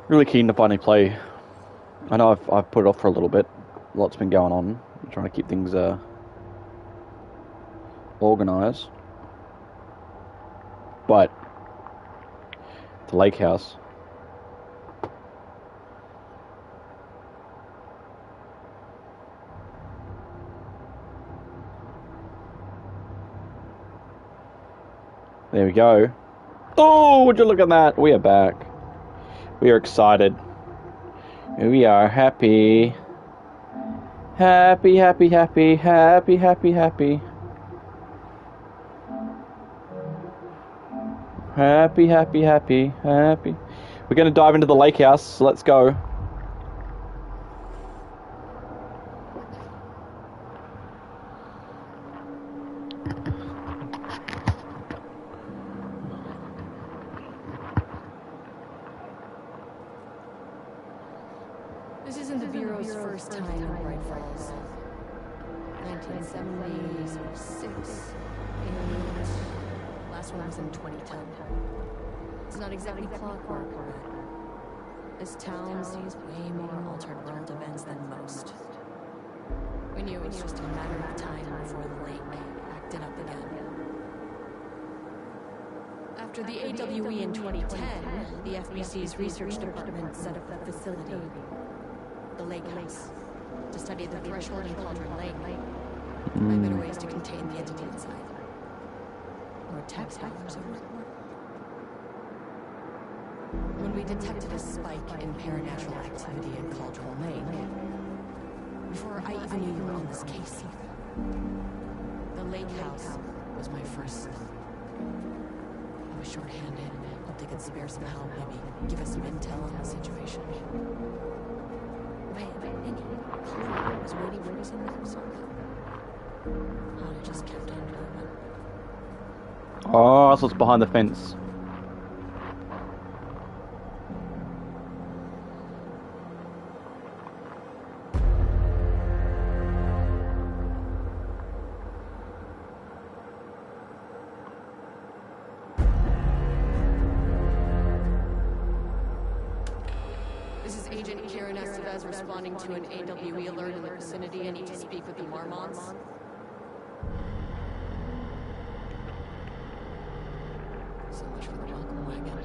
Really keen to finally play. I know I've put it off for a little bit. A lot's been going on. I'm trying to keep things organised. But the lake house. There we go. Oh, would you look at that? We are back. We are excited. We are happy. Happy, happy, happy, happy, happy, happy. Happy, happy, happy, happy. We're going to dive into the lake house. So let's go. This isn't the Bureau's first time in Bright Falls. 1976, 8, last one was in 2010. It's not exactly clockwork, but this town sees way more altered world events than most. We knew it was just a matter of time before the lake acted up again. After the AWE in 2010, the FBC's research department set up a facility, the Lake House, to study the Threshold and Cauldron Lake. Find better ways to contain the entity inside. Or tax dollars over it. When we detected a spike in paranatural activity in Cauldron Lake, before I even knew you were on this case, the Lake House was my first step. I was short-handed, hoped they could spare some help, maybe give us some intel on the situation. If I had any clue what was waiting for us in there somehow, I just kept on moving. Oh, so it's behind the fence. Responding to an AWE alert in the vicinity. I need to speak with the Marmots. So much for the welcome wagon.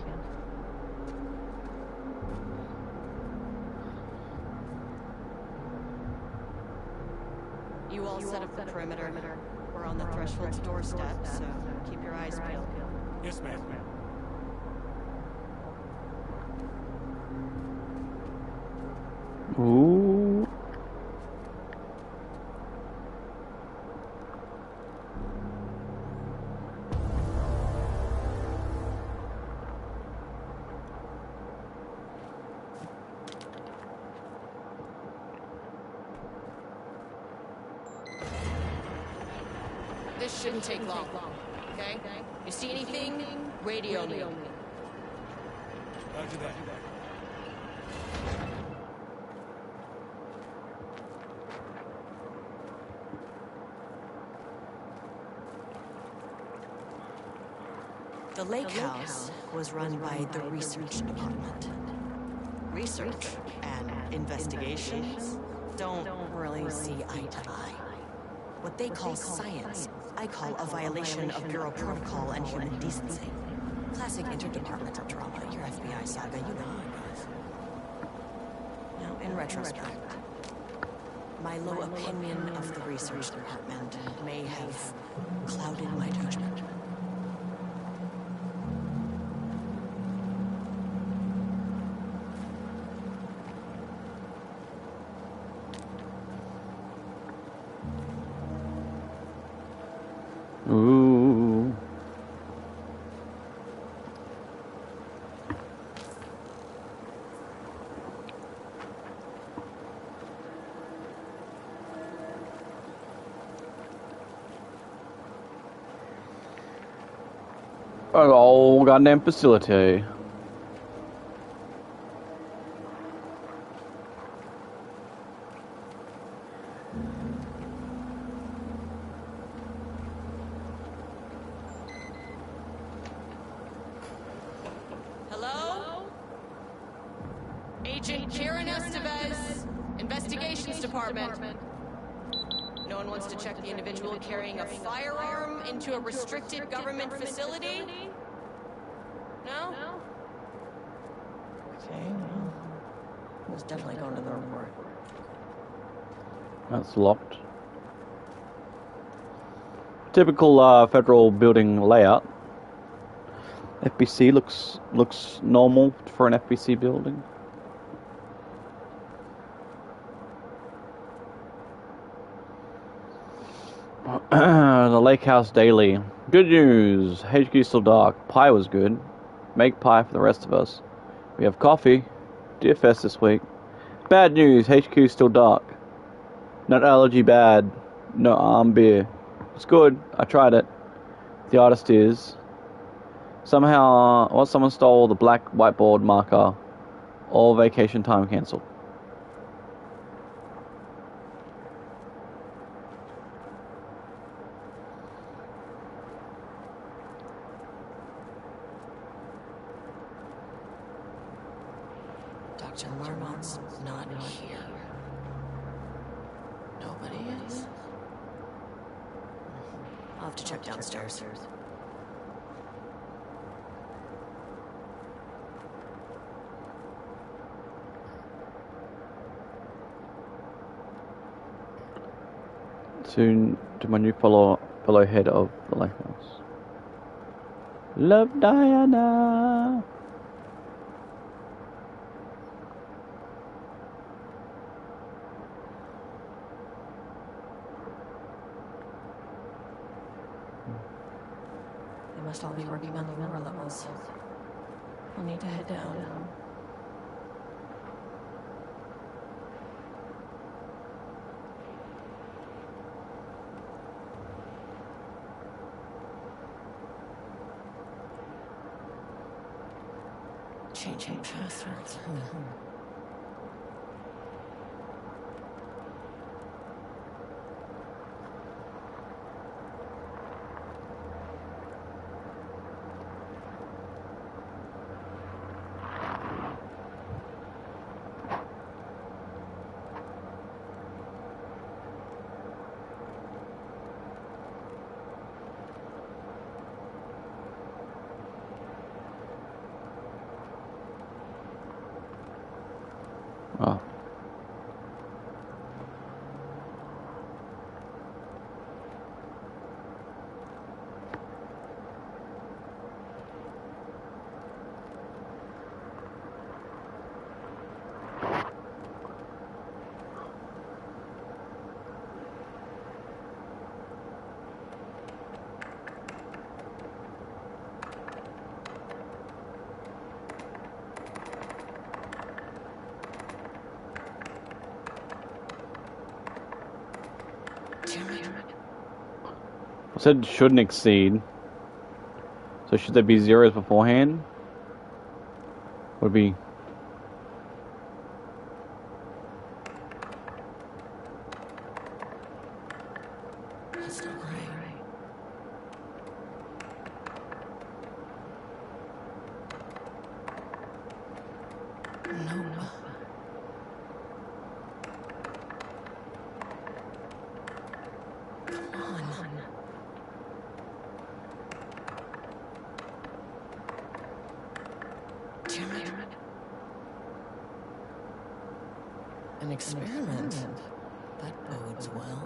You all set up the perimeter. We're on the Threshold's doorstep, so keep your eyes peeled. Yes, ma'am. Ooh. This shouldn't take long, okay? You see anything? Radio me. Roger that. The Lake House was run by the research department. Research and investigations don't really see eye to eye. What they call science, I call a violation of Bureau protocol and human decency. Classic interdepartmental drama, your FBI saga, you know how it goes. Now, in retrospect, my low opinion of the research department may have clouded my judgment. Ooh. Oh, goddamn facility. Agent Karen Estevez, Investigations Department. No one wants to check the individual carrying a firearm into a restricted government facility? No? Okay, well, he was definitely going to the report. That's locked. Typical federal building layout. FBC looks normal for an FBC building. The Lake House Daily. Good news. HQ still dark. Pie was good. Make pie for the rest of us. We have coffee. DFS this week. Bad news. HQ still dark. Not allergy bad. No arm beer. It's good. I tried it. The artist is. Somehow, someone stole the black whiteboard marker. All vacation time cancelled. Dr. Marmont's not here. Nobody is? I'll have to check downstairs. Soon to my new fellow head of the Lake House. Love Diana. They must all be working on the lower levels. I'll need to head down. Changing passwords. Oh. I said shouldn't exceed. So should there be zeros beforehand? Would be. That's not right. Nope. Come on. Damn it. An experiment. That bodes well.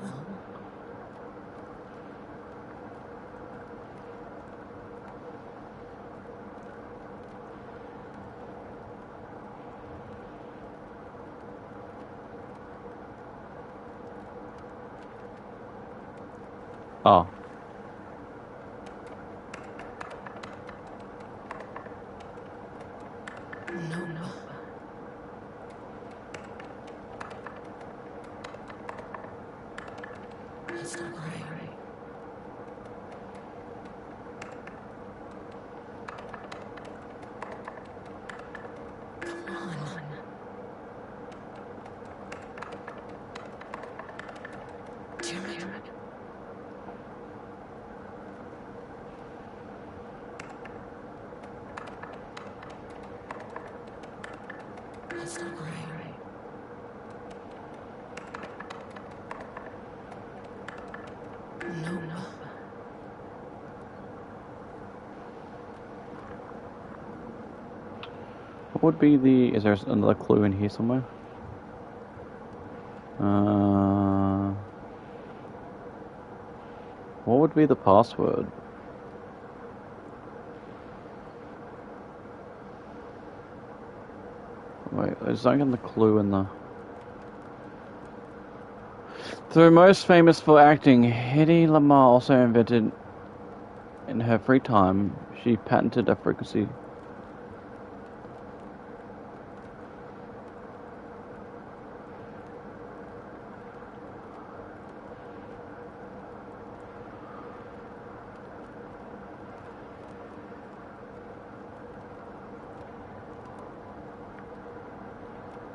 Oh. No. That's not right. Come on. Damn it. That's not right. No. What would be the... Is there another clue in here somewhere? What would be the password? Wait, is that the clue in the... Though most famous for acting, Hedy Lamarr also invented, in her free time, she patented a frequency.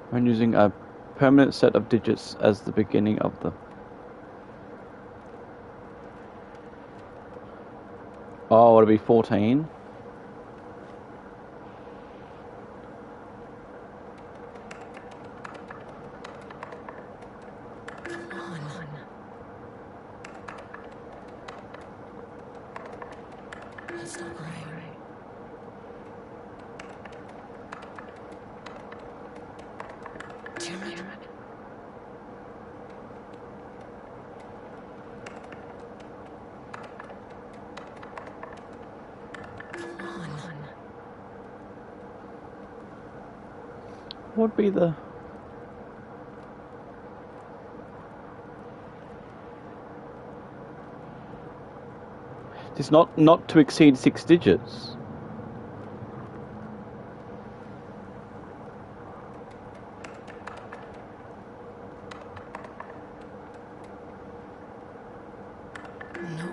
When using a permanent set of digits as the beginning of the... Oh, would it be 14? Come on. That's not right. Damn it. Come on. What would be the... It's not to exceed 6 digits. No.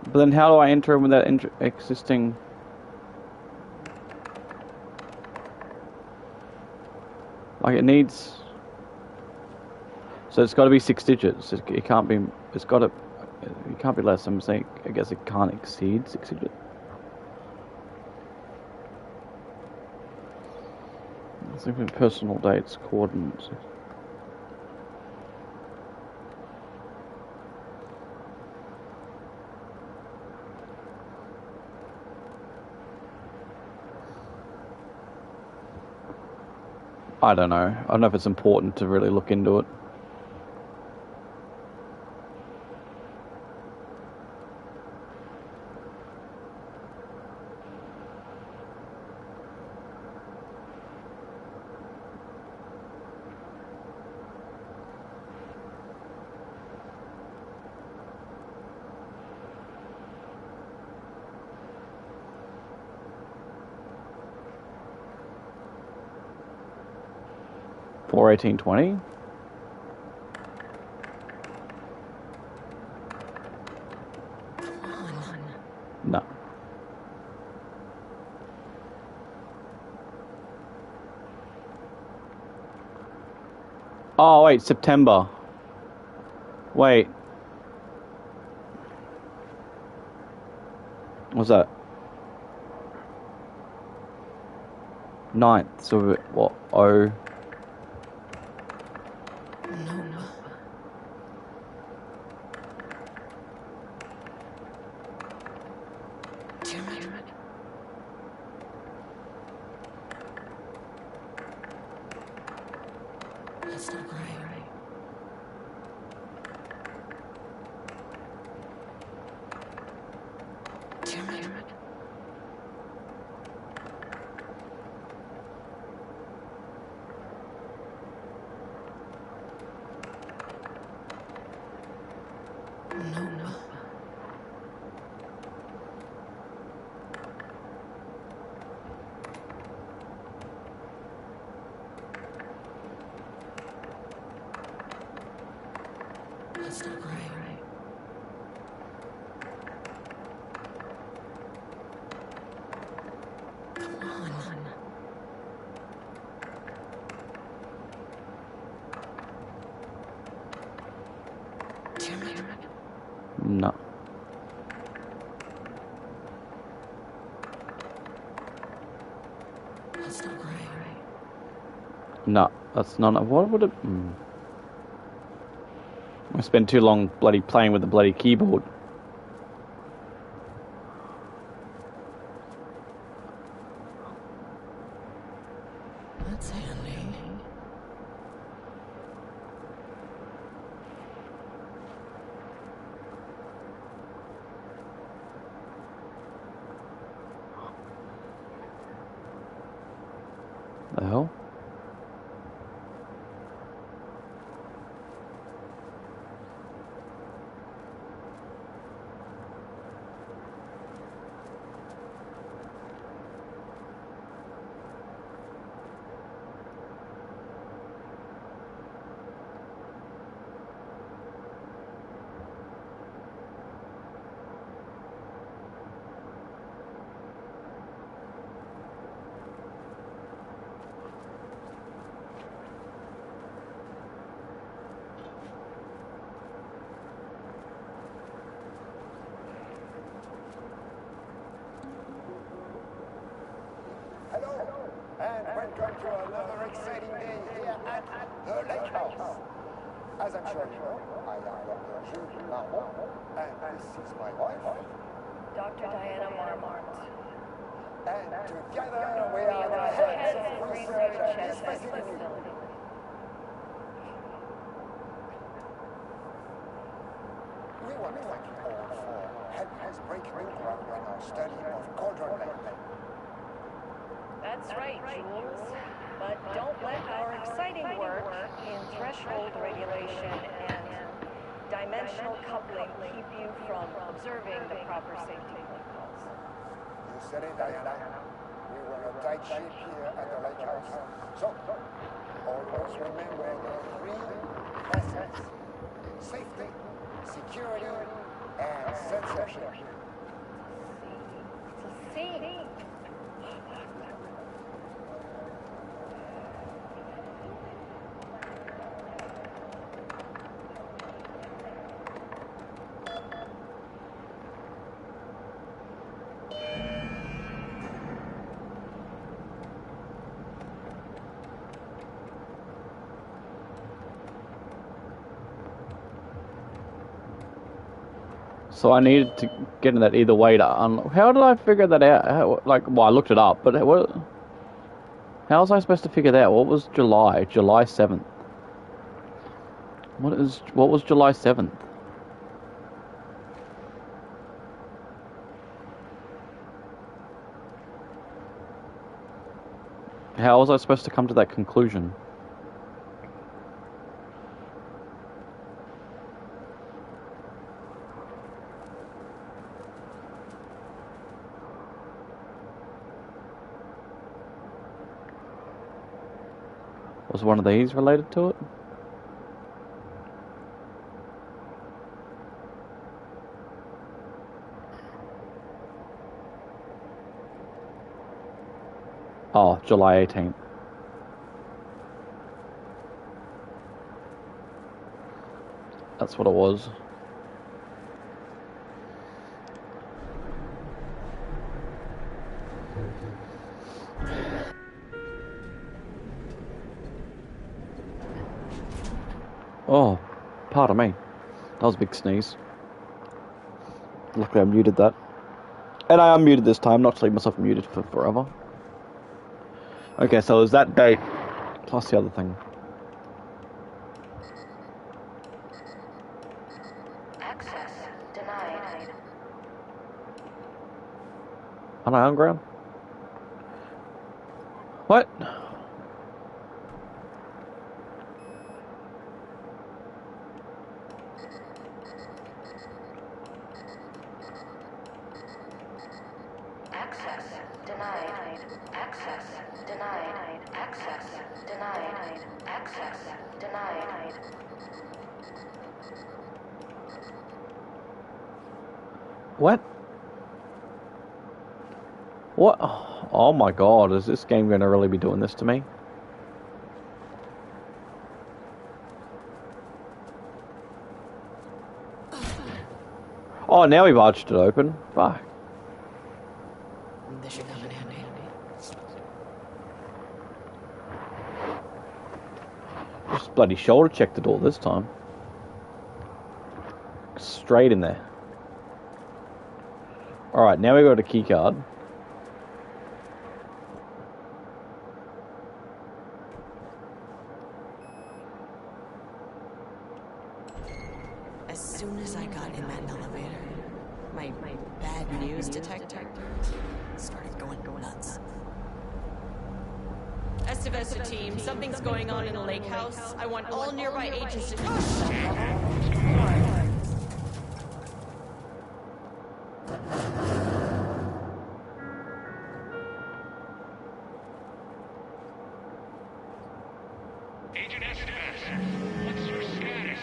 But then how do I enter them without existing... Like it needs... So it's got to be 6 digits. It can't be... It's got to... It can't be less. I'm saying... I guess it can't exceed 6 digits. It's like personal dates, coordinates. I don't know. I don't know if it's important to really look into it. Or 1820? No. Oh, wait, September. Wait. What's that? 9th, so what? Oh. No. Damn it. That's not right. Damn it. No. That's not right. Come on. Damn it. No. That's That's not right. No, that's not. What would it? I spent too long bloody playing with the bloody keyboard. That's handy. The hell? Welcome to another exciting day here at the Lake House. As I'm sure you know, I am Dr. Jules Marmont, and this is my wife, Dr. Diana Marmont. and together we are the heads of research at this facility. We want to thank you all for helping us break new ground in our study of Cauldron Lake. That's right, Jules. But don't let our exciting work in threshold regulation and dimensional coupling keep you from observing the proper safety protocols. You said it, Diana. We were a tight ship here at the Lake House. So, always remember the three assets: safety, security, and censorship. See? So I needed to get in that either way to how did I figure that out? Well, I looked it up, but how was I supposed to figure that out? What was July 7th? What was July 7th? How was I supposed to come to that conclusion? Was one of these related to it? Oh, July 18th. That's what it was. Oh, pardon me. That was a big sneeze. Luckily I muted that. And I unmuted this time, not to leave myself muted for forever. Okay, so it was that date, plus the other thing. Access denied. Am I on ground? What? Access denied. Access denied. Access denied. Access denied. What? What? Oh my god, is this game going to really be doing this to me? Oh, now we barged it open. Fuck. This should come in handy. Just bloody shoulder checked the door this time. Straight in there. Alright, now we got a key card. As soon as I got in that elevator, my bad news detector started going nuts. Estivesta team, something's going on in the lake house. I want all nearby agents to... Agent Estes, what's your status?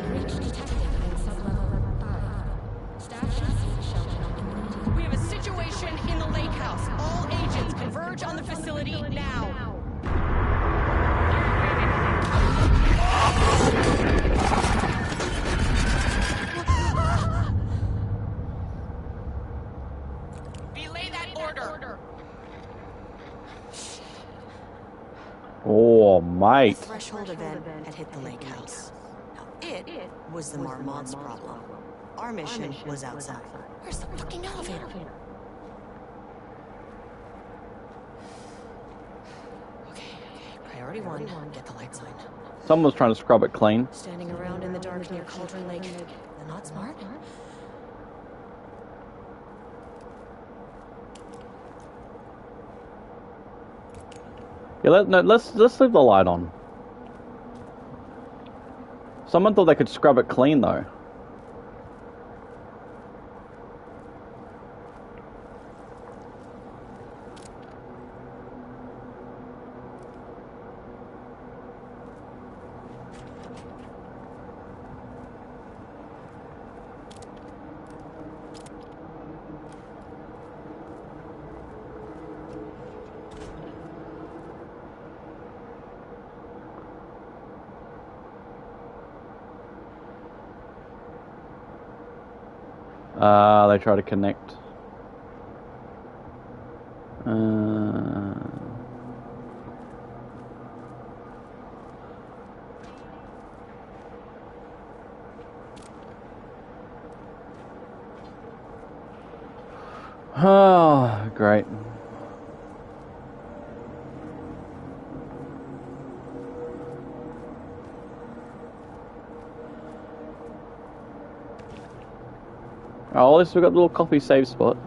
Breach detected in sublevel 5. Staff should see the shelter on community. We have a situation in the lake house. All agents converge on the facility now. Belay that order. Oh, mate. The threshold event had hit the lake house. Now, it was the Marmont's problem. Our mission was outside. Where's the fucking elevator? Okay. Priority 1, get the lights on. Someone's trying to scrub it clean. Standing around in the dark near Cauldron Lake, they're not smart. Yeah, let's leave the light on. Someone thought they could scrub it clean though. They try to connect. Oh, great. Oh, at least we got a little coffee save spot.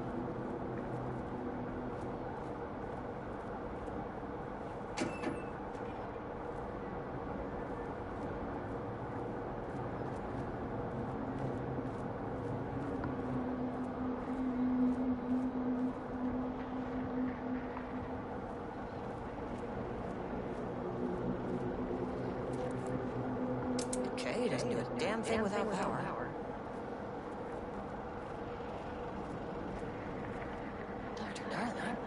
Okay, he doesn't do a damn thing without power. Dr. Darling.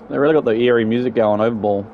They really got the eerie music going overball.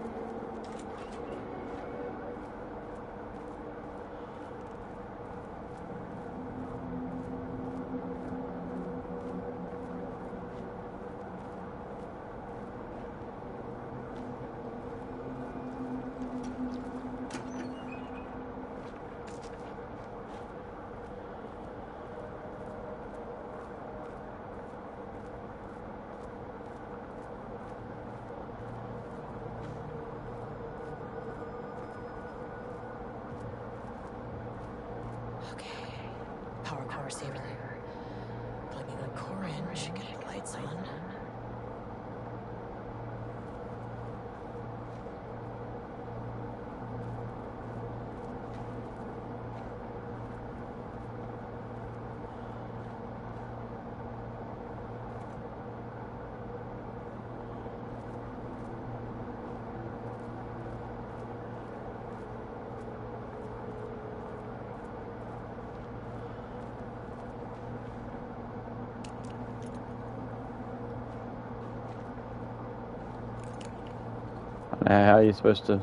Okay. Power saver. Plugging the core in, should get the lights on. How are you supposed to?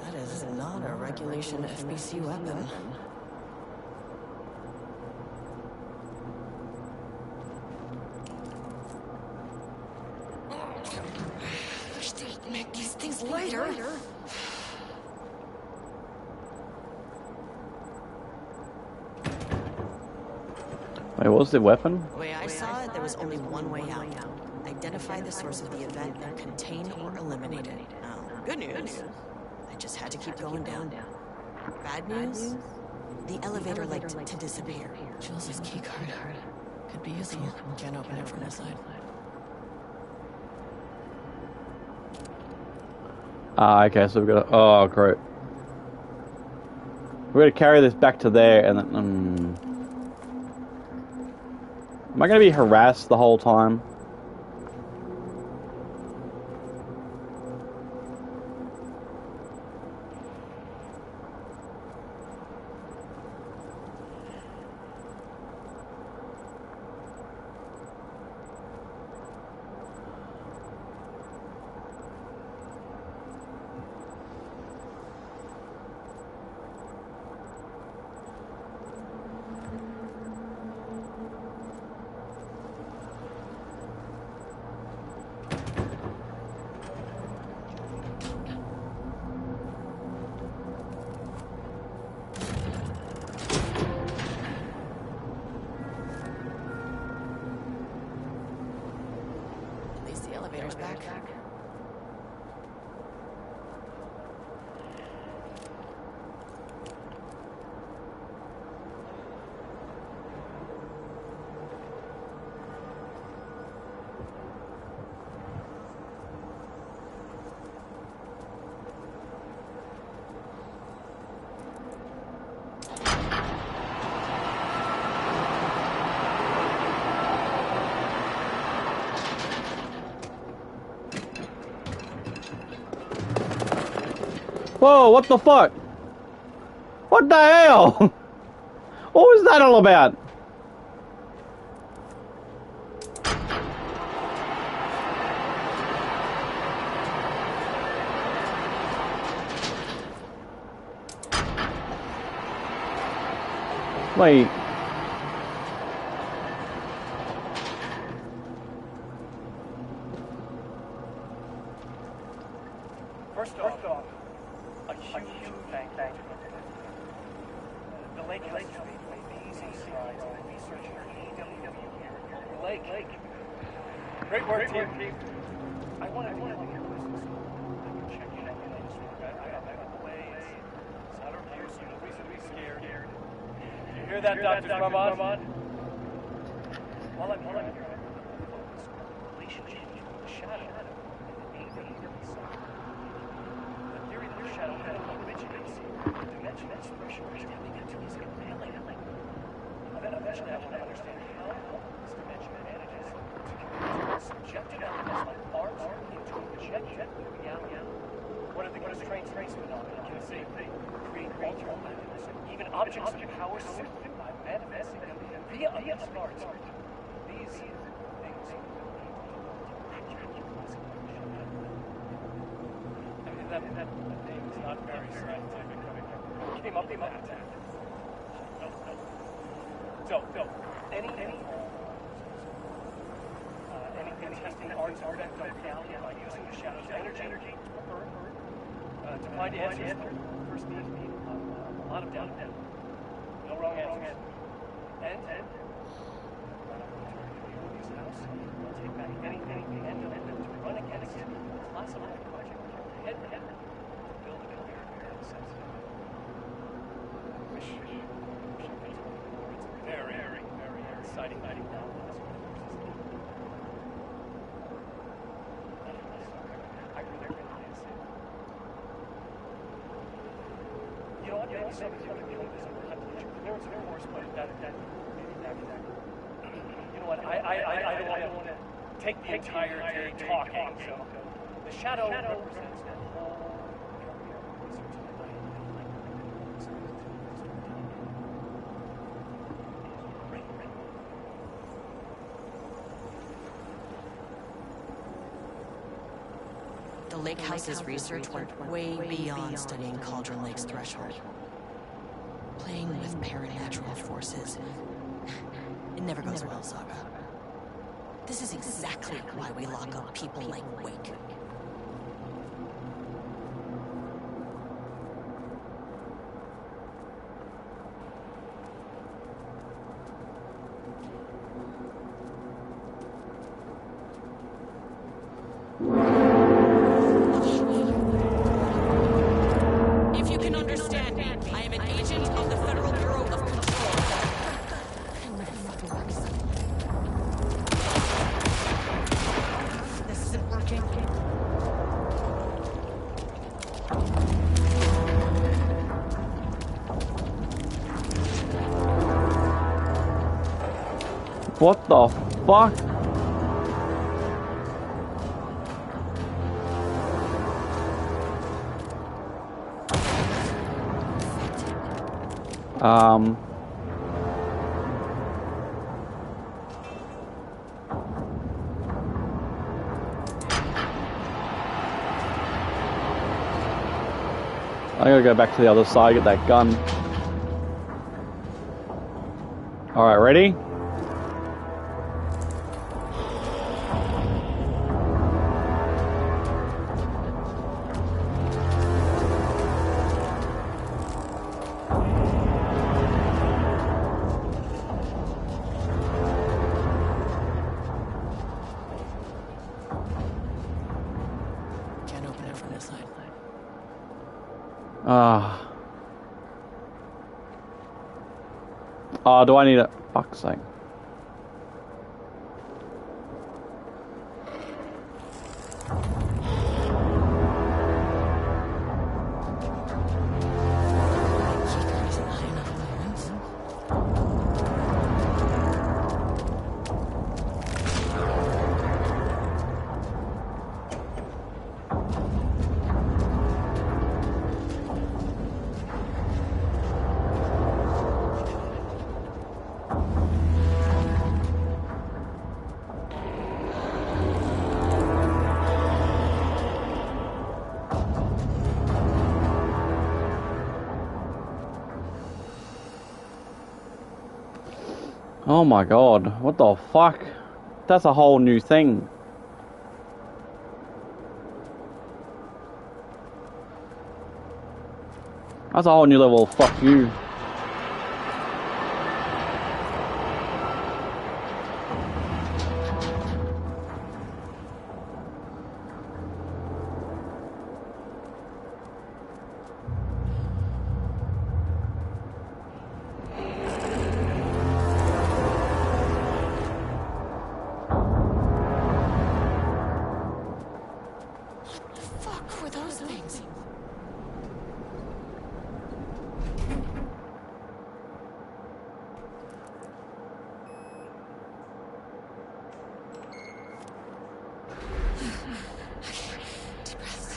That is not a regulation FBC weapon. Wish they'd make these things lighter. Wait, what was the weapon? The way I saw it, there was only one way out. Identify the source of the event and contain or eliminate it. Good news. I just had to keep going down. Bad news? The elevator liked to disappear. Jules' key card. Could be useful. Can't open it from inside. Ah, okay, so we've got to... Oh, great. We're going to carry this back to there and then... Am I going to be harassed the whole time? At least the elevator's back. Whoa, what the fuck? What the hell? What was that all about? Wait. First off, a huge thank you. The Lake House made easy strides in researching the Lake. Great work, team. I wanted to hear this. Check in on this work. I got the way. It's not our case. You know, reason to be scared. You hear that, Dr. Rahman? While I'm here, relationship between the shadow and the alien inside. The theory that the shadow had originates in dimension expression, which can lead to his alien. Eventually, I want to understand how this dimension manages to convert subjective elements like art into objective reality. What are the constraints phenomena can say create alternate items, even objects of power simply by manifesting them via art. These things that name is not very scientific. Came up with that. So, any testing arts effect on reality by using the shadow's energy to find answers. First need a lot of data. No wrong answers. And this house will take back anything and to run against a classified project head to build a career sense. Wish it's very exciting now. I really is. You know what? maybe some of the other killers were hunting lords, of course, but that you know what? I don't want to take the entire day talking. So the shadow represents the whole area of research that The Lake House's research went way beyond studying Cauldron Lake's threshold. Playing with paranatural forces. It never goes well, Saga. This is exactly why we lock up people like Wake. If you can understand me, I am an agent of the Federal Bureau of Control. This isn't working. What the fuck? I gotta go back to the other side, get that gun. Alright, ready? Can't open it from this side. Oh, do I need it? Fuck's sake. Oh my god, what the fuck? That's a whole new thing. That's a whole new level of fuck you. Fuck were those things? Deep breaths.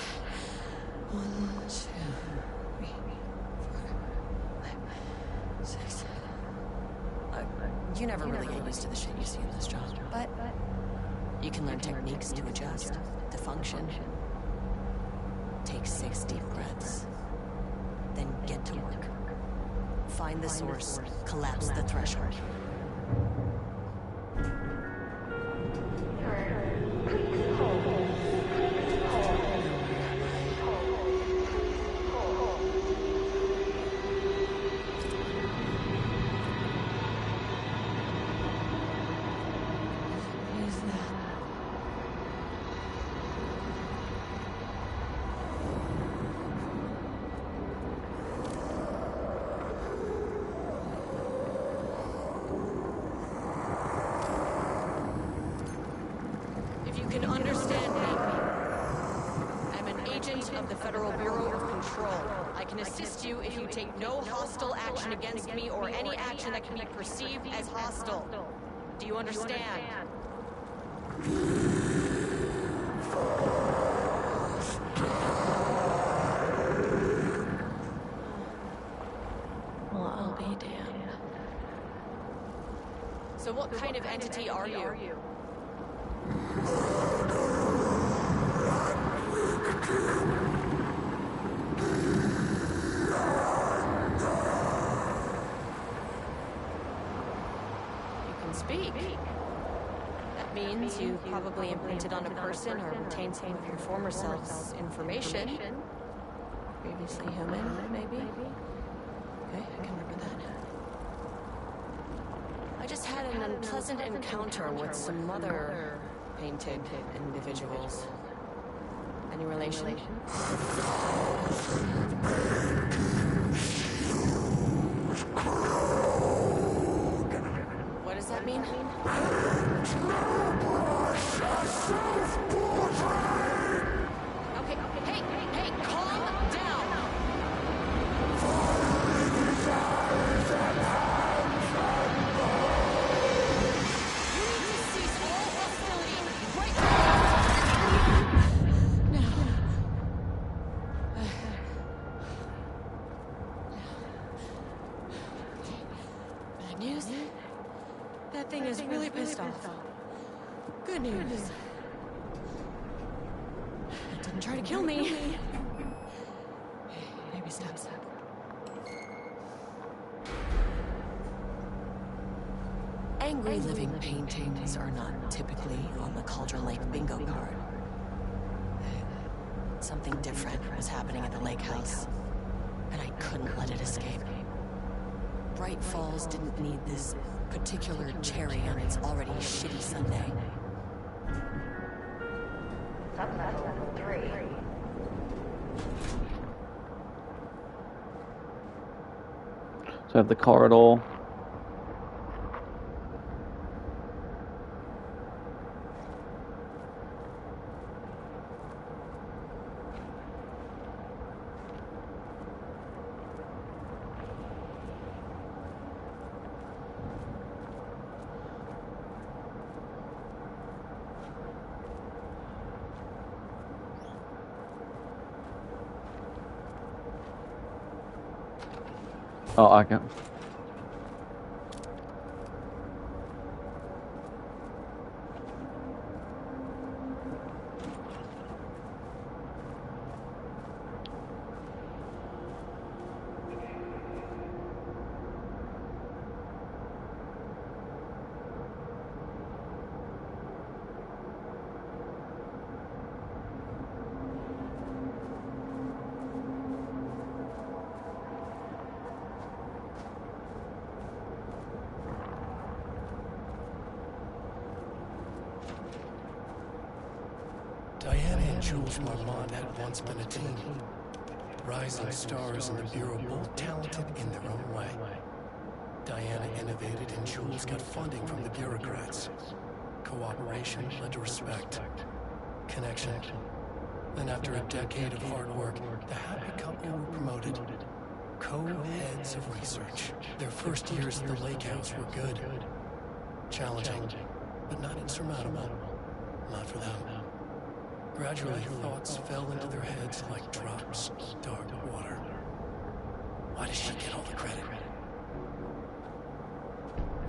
1, 2, 3, 4, 5, 6. You never really get used to the shit you see in this job, but you can learn techniques to adjust, to function. Take 6 deep breaths, then get to work. Find the source, collapse the threshold. What is that? If you can understand me, I'm an agent of the Federal Bureau of Control. Control. I can assist you if you take no hostile action against me or any action that can be perceived as hostile. Do you understand? Well, I'll be damned. So what kind of entity are you? Speak. That means you probably imprinted on a person or retained some of your former self's information. Previously human, maybe? Okay, I can remember that. I just had an unpleasant encounter with some other painted individuals. Any relation? What does that mean? Okay, hey, calm down! You need to cease all hostility right now! Bad news? That thing is really pissed off. Good news. It didn't try to kill me. Baby steps. Angry living paintings are not typically on the Cauldron Lake bingo card. Something different was happening at the lake house, and I couldn't let it escape. Bright Falls didn't need this particular cherry on its already shitty Sunday. Sublevel 3. So I have the corridor. Oh, I can. Diana and Jules Marmont had once been a team. Rising stars in the Bureau, both talented in their own way. Diana innovated and Jules got funding from the bureaucrats. Cooperation led to respect. Connection. Then after a decade of hard work, the happy couple were promoted. Co-heads of research. Their first years at the lake house were good. Challenging, but not insurmountable. Not for them. Gradually, thoughts fell into their heads like drops of dark water. Why does she get all the credit?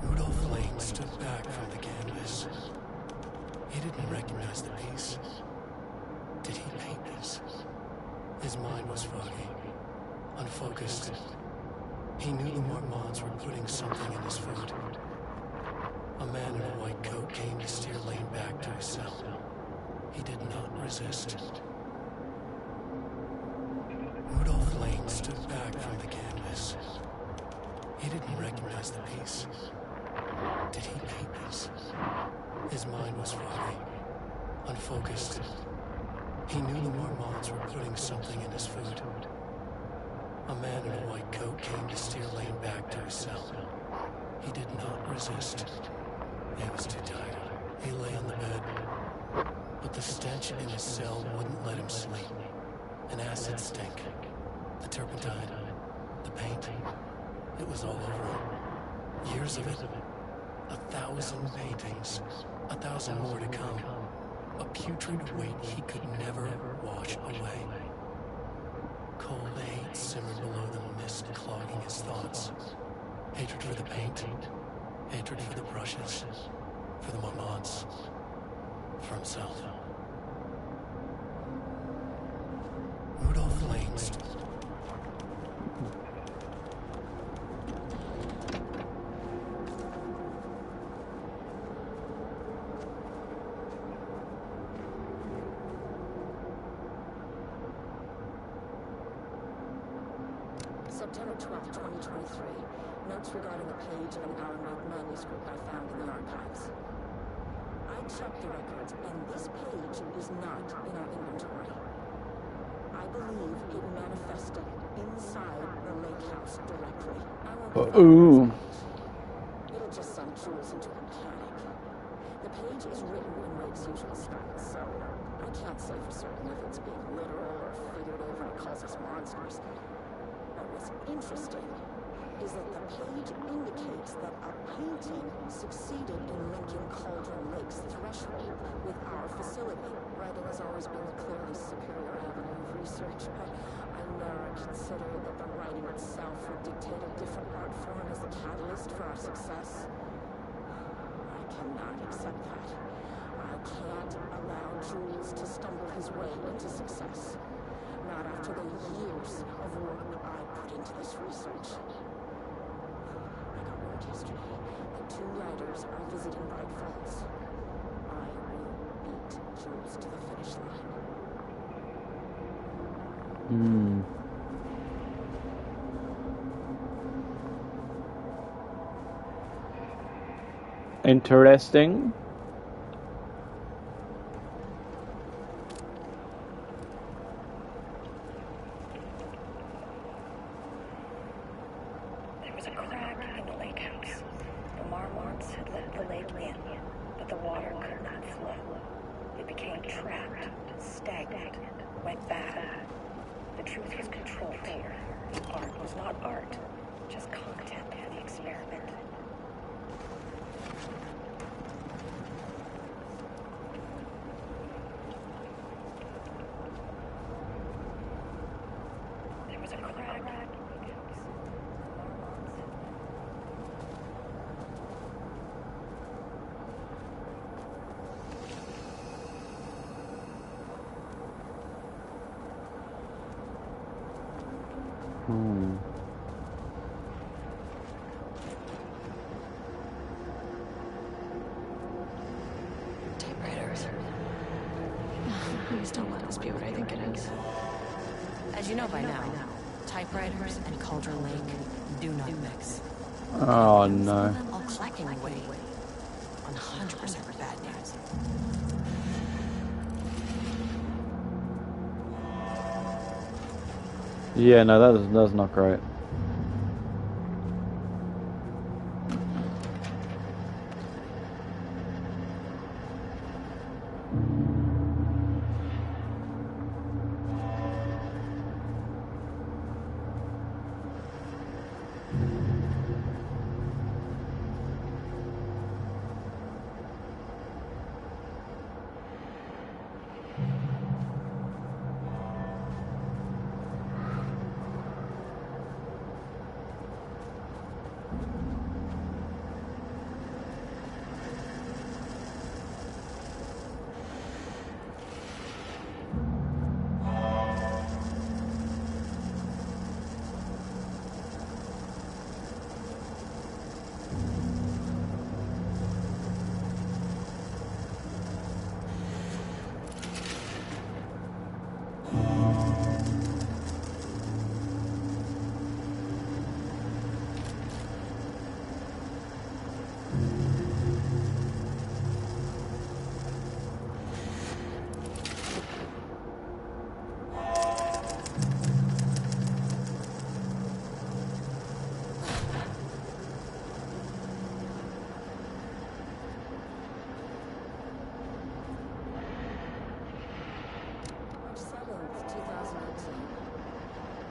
Rudolph Lane stood back from the canvas. He didn't recognize the piece. Did he paint this? His mind was foggy, unfocused. He knew the Marmonts were putting something in his food. A man in a white coat came to steer Lane back to his cell. He did not resist. Rudolph Lane stood back from the canvas. He didn't recognize the piece. Did he paint this? His mind was foggy, unfocused. He knew the Marmonts were putting something in his food. A man in a white coat came to steer Lane back to his cell. He did not resist. He was too tired. He lay on the bed. But the stench in his cell wouldn't let him sleep. An acid stink. The turpentine, the paint, it was all over him. Years of it. 1,000 paintings. 1,000 more to come. A putrid weight he could never wash away. Cold hate simmered below the mist clogging his thoughts. Hatred for the paint. Hatred for the brushes. For the Marmonts. For himself. Rudolph Lane's September 12, 2023. Notes regarding a page of an Aramaic manuscript I found in the archives. I checked the records, and this page is not in our inventory. I believe it manifested inside the lake house directly. I won't Ooh. It'll just send Jules into a panic. The page is written in Wade's usual style, so I can't say for certain if it's being literal or figurative when it calls us monsters. But what's interesting is that the page indicates that a painting succeeded in linking Cauldron Lake's threshold with our facility. Writing has always been a clearly superior avenue of research, but I never considered that the writing itself would dictate a different art form as the catalyst for our success. I cannot accept that. I can't allow Jules to stumble his way into success. Not after the years of work I put into this research. I got word yesterday that 2 writers are visiting Bright Falls. I will beat Jules to the finish line. Interesting. There was a crack in the lake house. The Marmonts had let the lake in, but the water could not flow. It became trapped, stagnant, went bad. The truth was controlled here. Art was not art, just content for the experiment. There was a crack in the lake house. Typewriters. Please don't let this be what I think it is. As you know by now, typewriters and Cauldron Lake do not mix. Oh no. All clacking away. 100% bad news. Yeah, no, that's not great.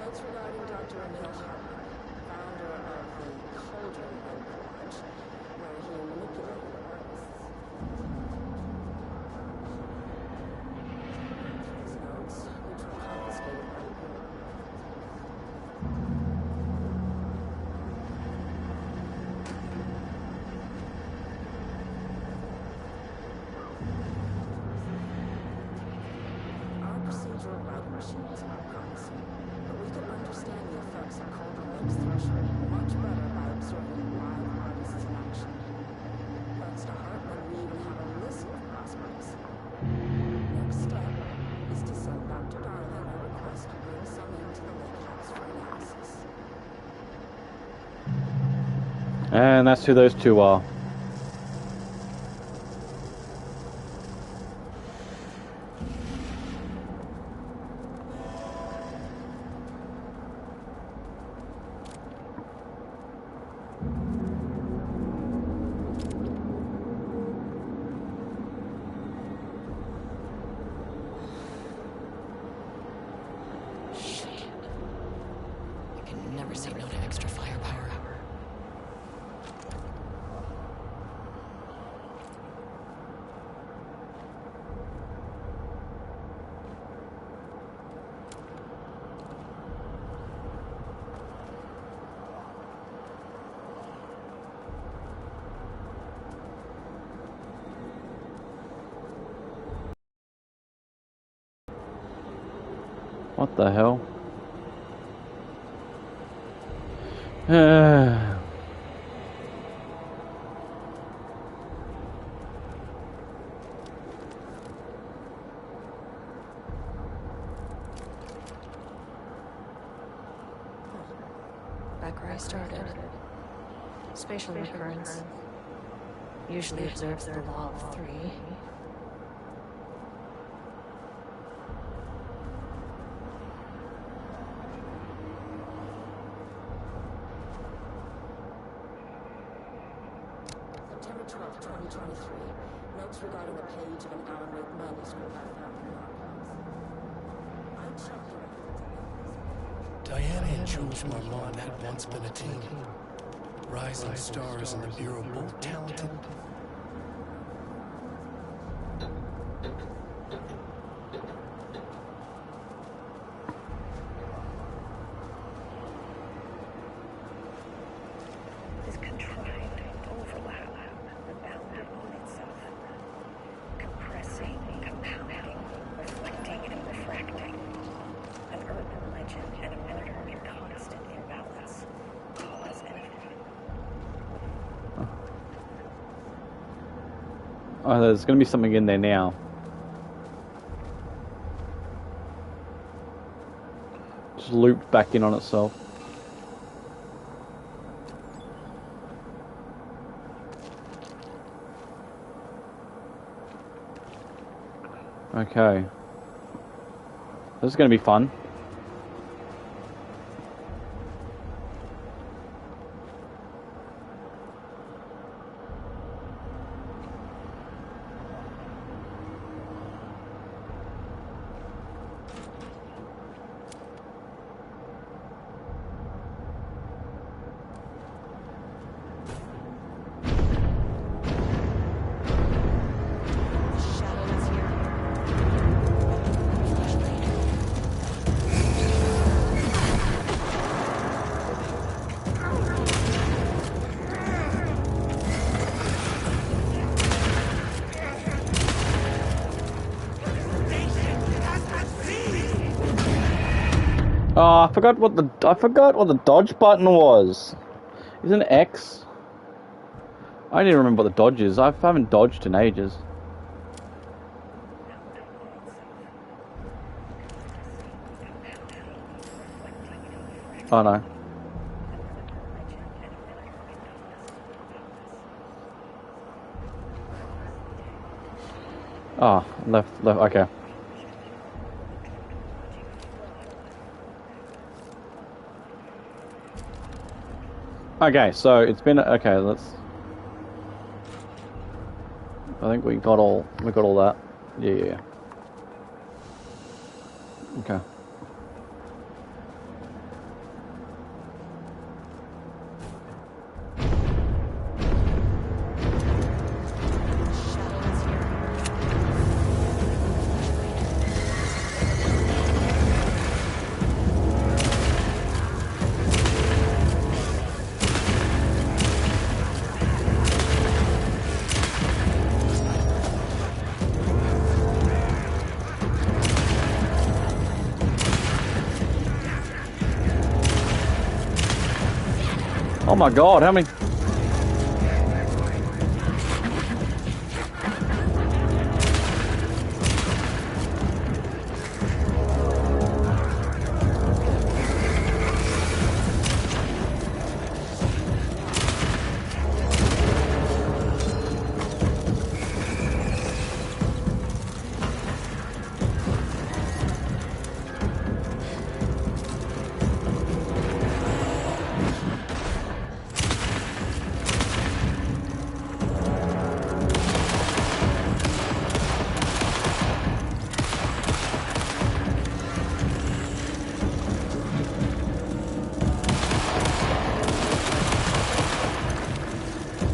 Notes regarding Dr. Emil Hartman, founder of the Cauldron Lodge, where he manipulated artists. These notes, which were confiscated by the Bureau. Our procedural writing machines are promising, but we could understand the effects of Cauldron Lake's threshold much better by observing live artists in action. Thanks to Hartman, we even have a list of prospects. Next step is to send Dr. Darling a request to bring some into the lake house for analysis. And that's who those two are. Never say no to extra firepower. What the hell? Back where I started. Spatial recurrence. Usually observes the law of three. September 12, 2023. Notes regarding the page of an Alan Wake manuscript I found in the archives. I checked the records. Diana and Jules Marmont had once been a team. Rising stars in the Bureau, both talented. This contrived overlap rebounded on itself, compressing, compounding, reflecting, and refracting. An urban legend and a murder in constant imbalance. Cause and effect. Oh, there's gonna be something in there now. Just looped back in on itself. Okay. This is gonna be fun. Oh, I forgot what the dodge button was. Isn't it X? I don't even remember what the dodge is. I haven't dodged in ages. Oh no. Oh, left, okay. Okay, so it's been, okay, let's, I think we got all that. Yeah. Okay. Oh my god, how many?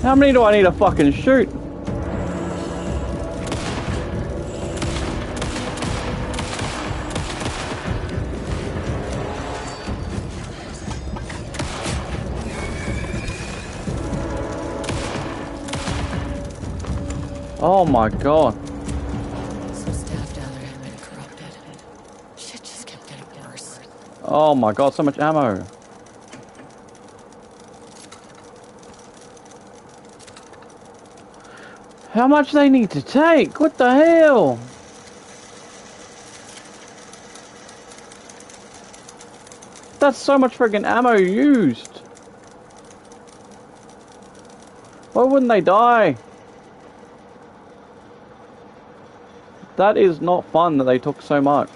How many do I need to fucking shoot? Oh my god. Some staff down there had been corrupted. Shit just kept getting worse. Oh my god, so much ammo. How much they need to take? What the hell? That's so much friggin' ammo used. Why wouldn't they die? That is not fun that they took so much.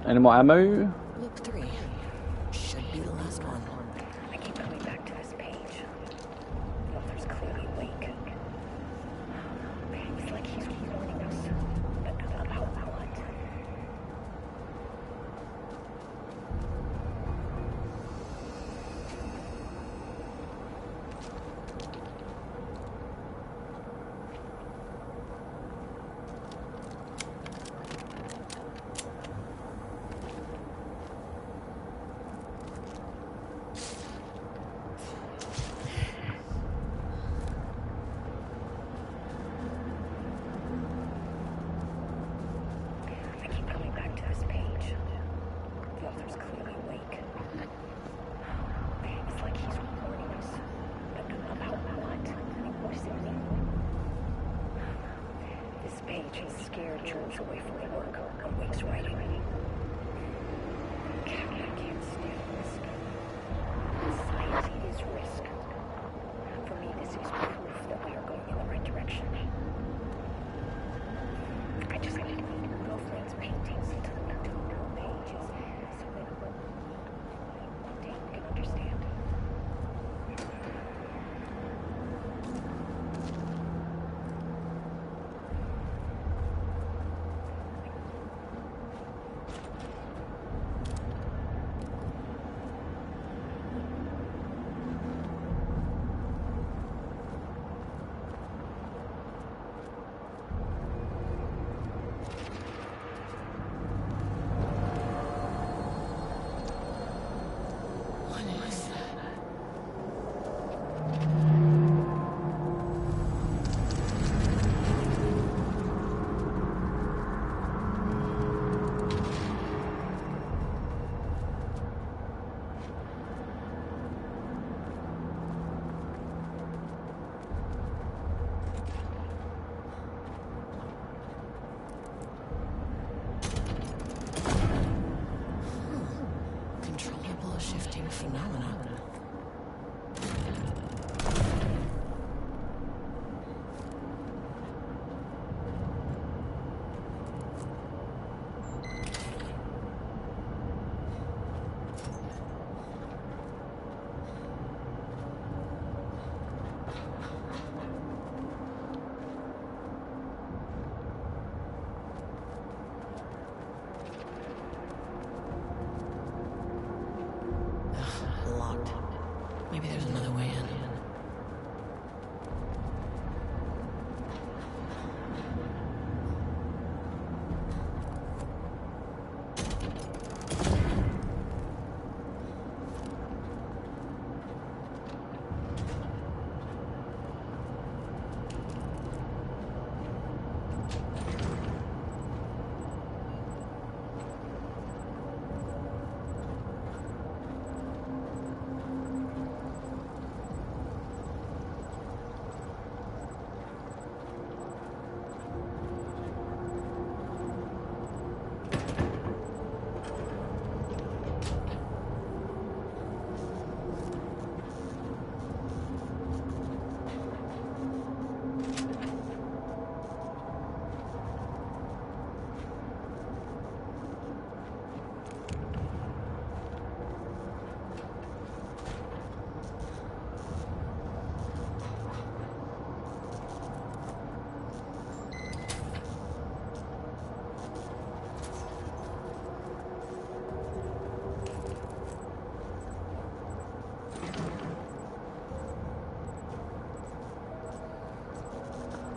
Any more ammo? Loop 3. Should be the last one. I keep coming back to this page. The author's clearly awake. It's like he's warning us. But about what? I keep coming back to this page. The author's clearly awake. It's like he's warning us. But about what? What does it mean? This page has scared Jules away from the work on Wake's writing. I can't stand risk. Society is risk. For me, this is proof that we are going in the right direction. I just need Girlfriend's paintings into the pages so that one day we can understand.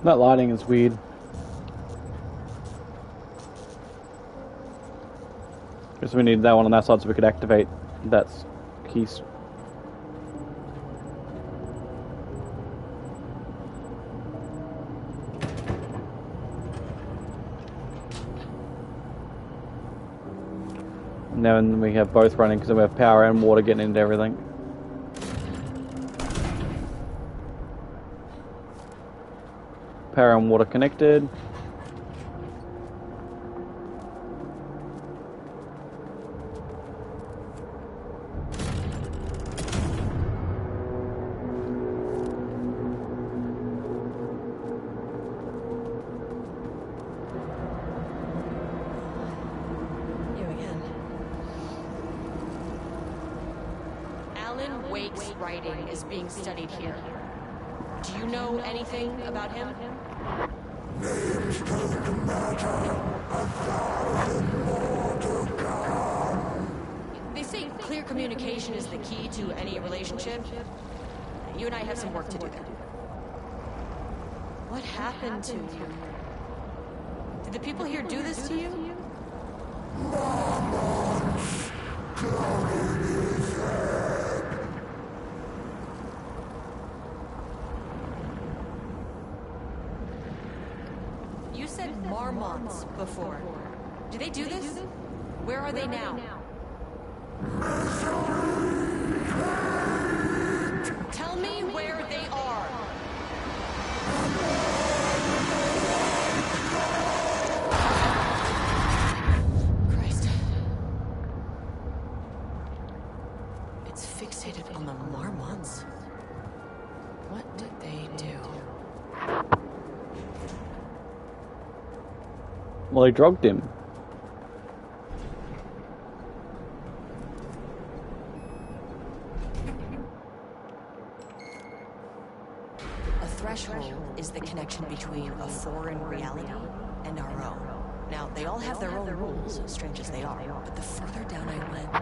That lighting is weird. Guess we need that one on that side so we could activate that keys. And then we have both running because we have power and water getting into everything. Power and water connected. You again. Alan Wake's writing is being studied here. Do you know anything about him? They say clear communication is the key to any relationship. You and I have some work to do there. What happened to you? Did the people here do this to you? You said marmots before. Do they do this? Where are they now? Tell me where they are. Christ. It's fixated on the marmots. What did they do? Well, they drugged him. A threshold is the connection between a foreign reality and our own. Now, they all have their own rules, strange as they are, but the further down I went,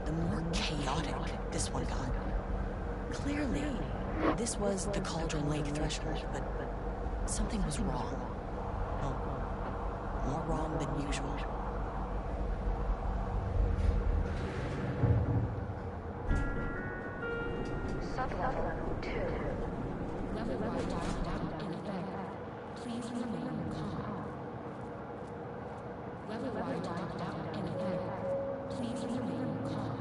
the more chaotic this one got. Clearly, this was the Cauldron Lake threshold, but something was wrong. Well, more wrong than usual. Sublevel 2. Please remain calm. Level 1 in effect. Please remain calm.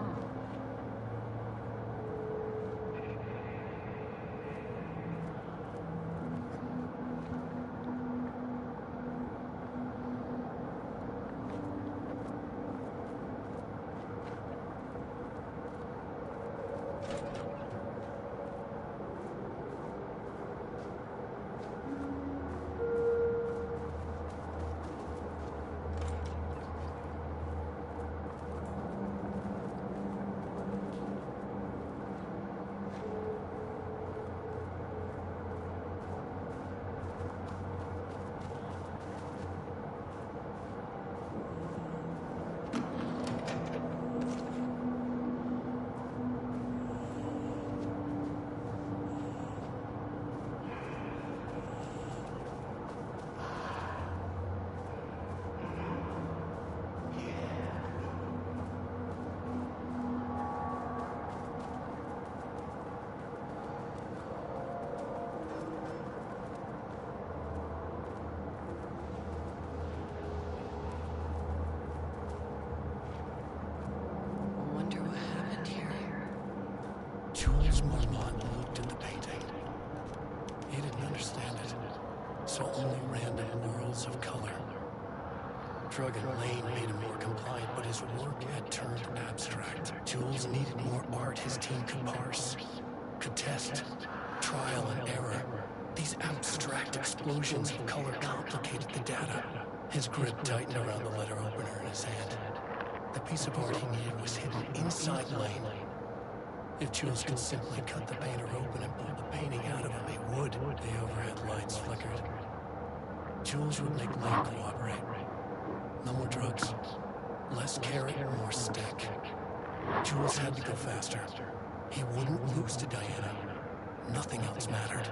Jules Marmont looked at the painting. He didn't understand it, so only random worlds of color. Drug and Lane made him more compliant, but his work had turned abstract. Jules needed more art his team could parse, could test, trial and error. These abstract explosions of color complicated the data. His grip tightened around the letter opener in his hand. The piece of art he needed was hidden inside Lane. If Jules could simply cut the painter open and pull the painting out of him, he would. The overhead lights flickered. Jules would make Lane cooperate. No more drugs. Less carrot, more stick. Jules had to go faster. He wouldn't lose to Diana. Nothing else mattered.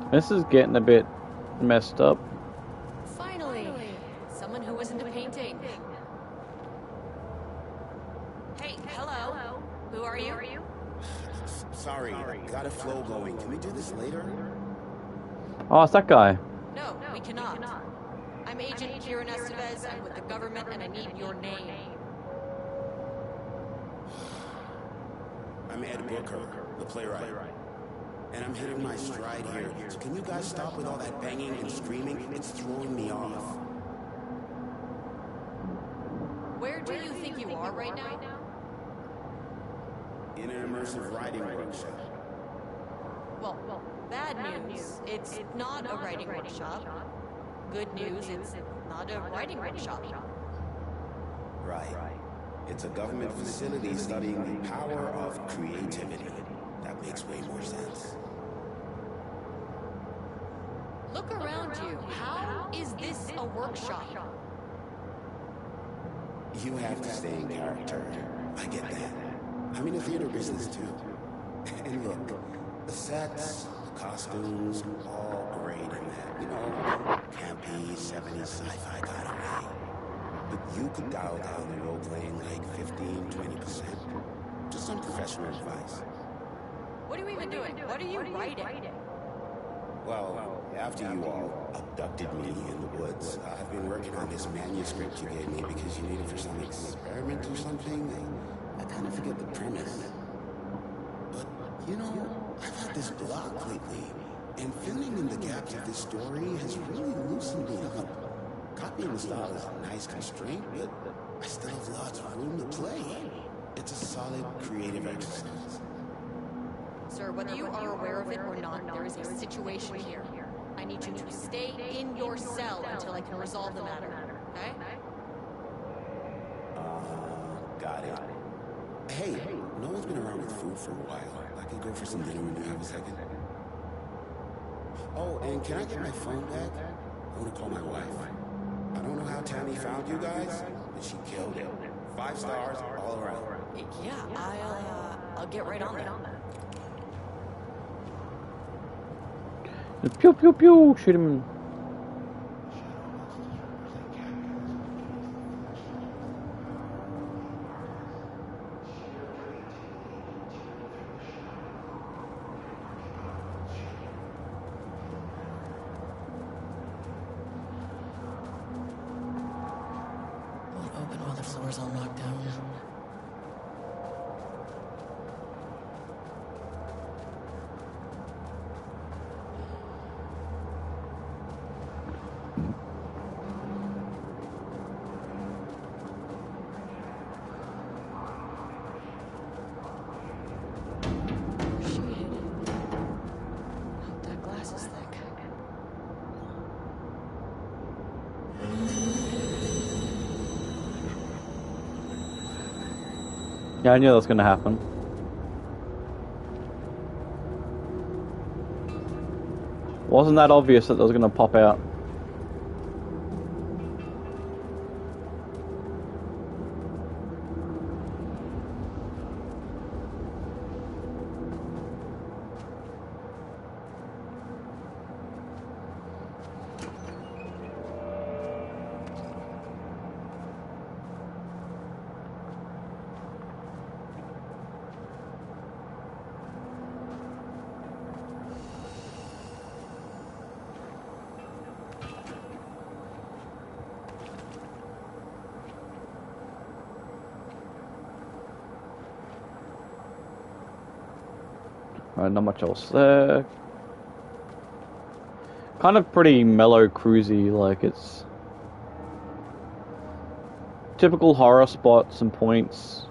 This is getting a bit messed up. Finally, someone who was into painting. Hey, hello. Who are you? Sorry, got a flow going. Can we do this later? Oh, it's that guy. No, we cannot. I'm Agent Kieran Estevez. I'm with the government, and I need your name. I'm Ed Booker, the playwright. And I'm hitting my stride here. So can you guys stop with all that banging and screaming? It's throwing me off. Where do you think you are right now? In an immersive writing workshop. Well, bad news. It's not a writing workshop. Good news, it's not a writing workshop. Right. It's a government facility studying the power of creativity. That makes way more sense. Look around you. How is this a workshop? You have to stay in character. I get that. I'm in the theater business too. And look, the sets, the costumes, all great in that, you know, campy 70s sci-fi kind of way. But you could dial down the role playing like 15-20%. Just some professional advice. What are you even doing? What are you writing? Well, after you all abducted me in the woods, I've been working on this manuscript you gave me because you need it for some experiment or something. I kind of forget the premise. But, you know, I've had this block lately, and filling in the gaps of this story has really loosened me up. Copying the style is a nice constraint, but I still have lots of room to play. It's a solid creative exercise. Sir, whether you are aware of it or not, there is a situation here. I need you to stay in your cell until I can resolve the matter, okay? Got it. Hey, no one's been around with food for a while. I could go for some dinner when you have a second. Oh, and can I get my phone back? I want to call my wife. I don't know how Tammy found you guys, but she killed it. 5 stars all around. Yeah, I'll get right on that. Pew pew pew! Shoot him. Won't open while the floor's all knocked down. Yeah, I knew that was gonna happen. Wasn't that obvious that it was going to pop out? Not much else there. Kind of pretty mellow, cruisy, like it's typical horror spots and points.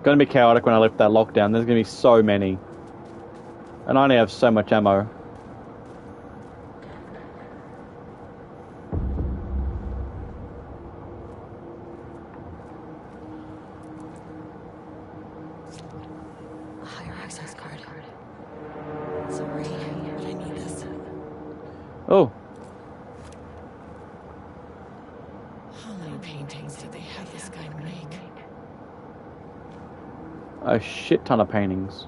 Gonna be chaotic when I lift that lockdown. There's gonna be so many, and I only have so much ammo. Oh. How many paintings did they have this guy make? A shit ton of paintings.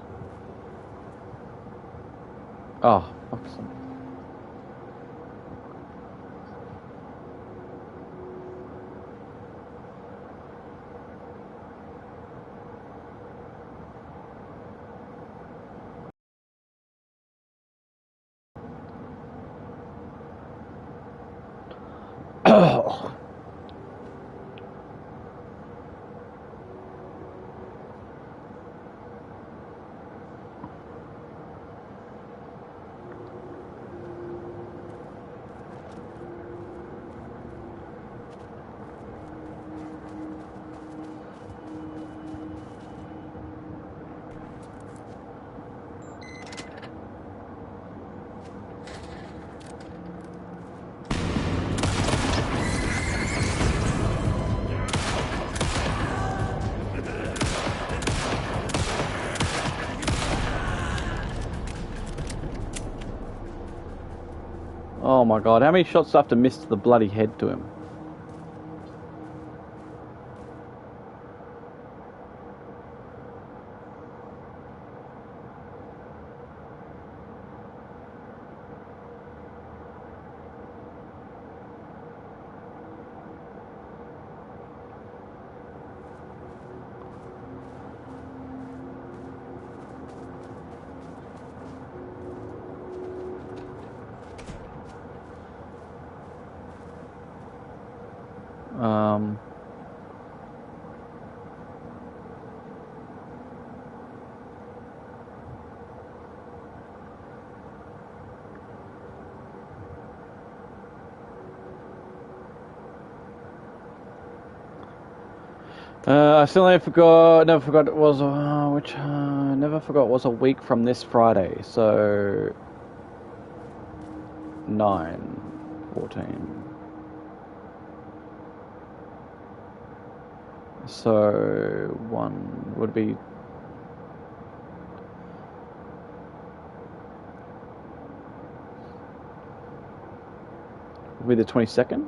Oh, fuck's sake. Oh my god, how many shots do I have to miss the bloody head to him? I still never forgot it was, never forgot it was a week from this Friday, so 9/14. So, one would be the 22nd.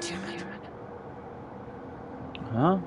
damn it. Huh?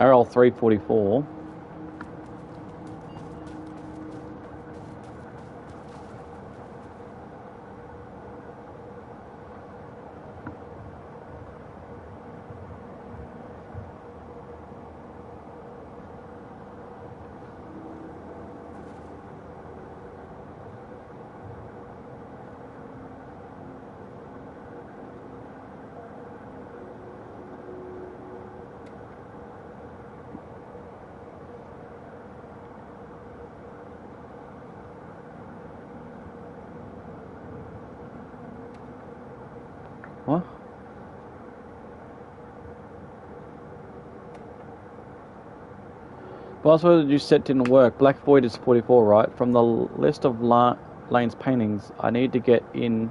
RL 344. What? Password you set didn't work. Black Void is 44, right? From the list of Lane's paintings, I need to get in.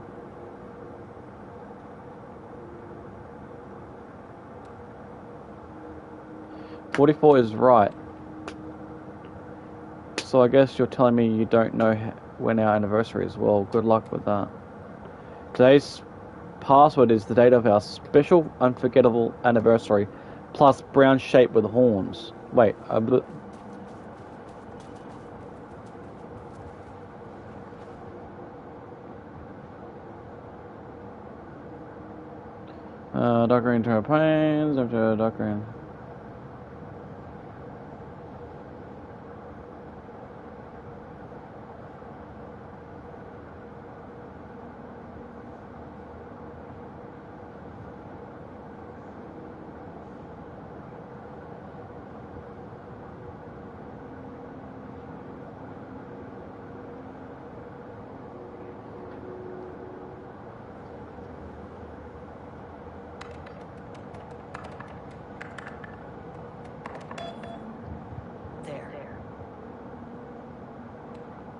"44 is right. So I guess you're telling me you don't know when our anniversary is. Well, good luck with that. Today's password is the date of our special unforgettable anniversary, plus brown shape with horns. Wait, dark green to our planes, after dark green.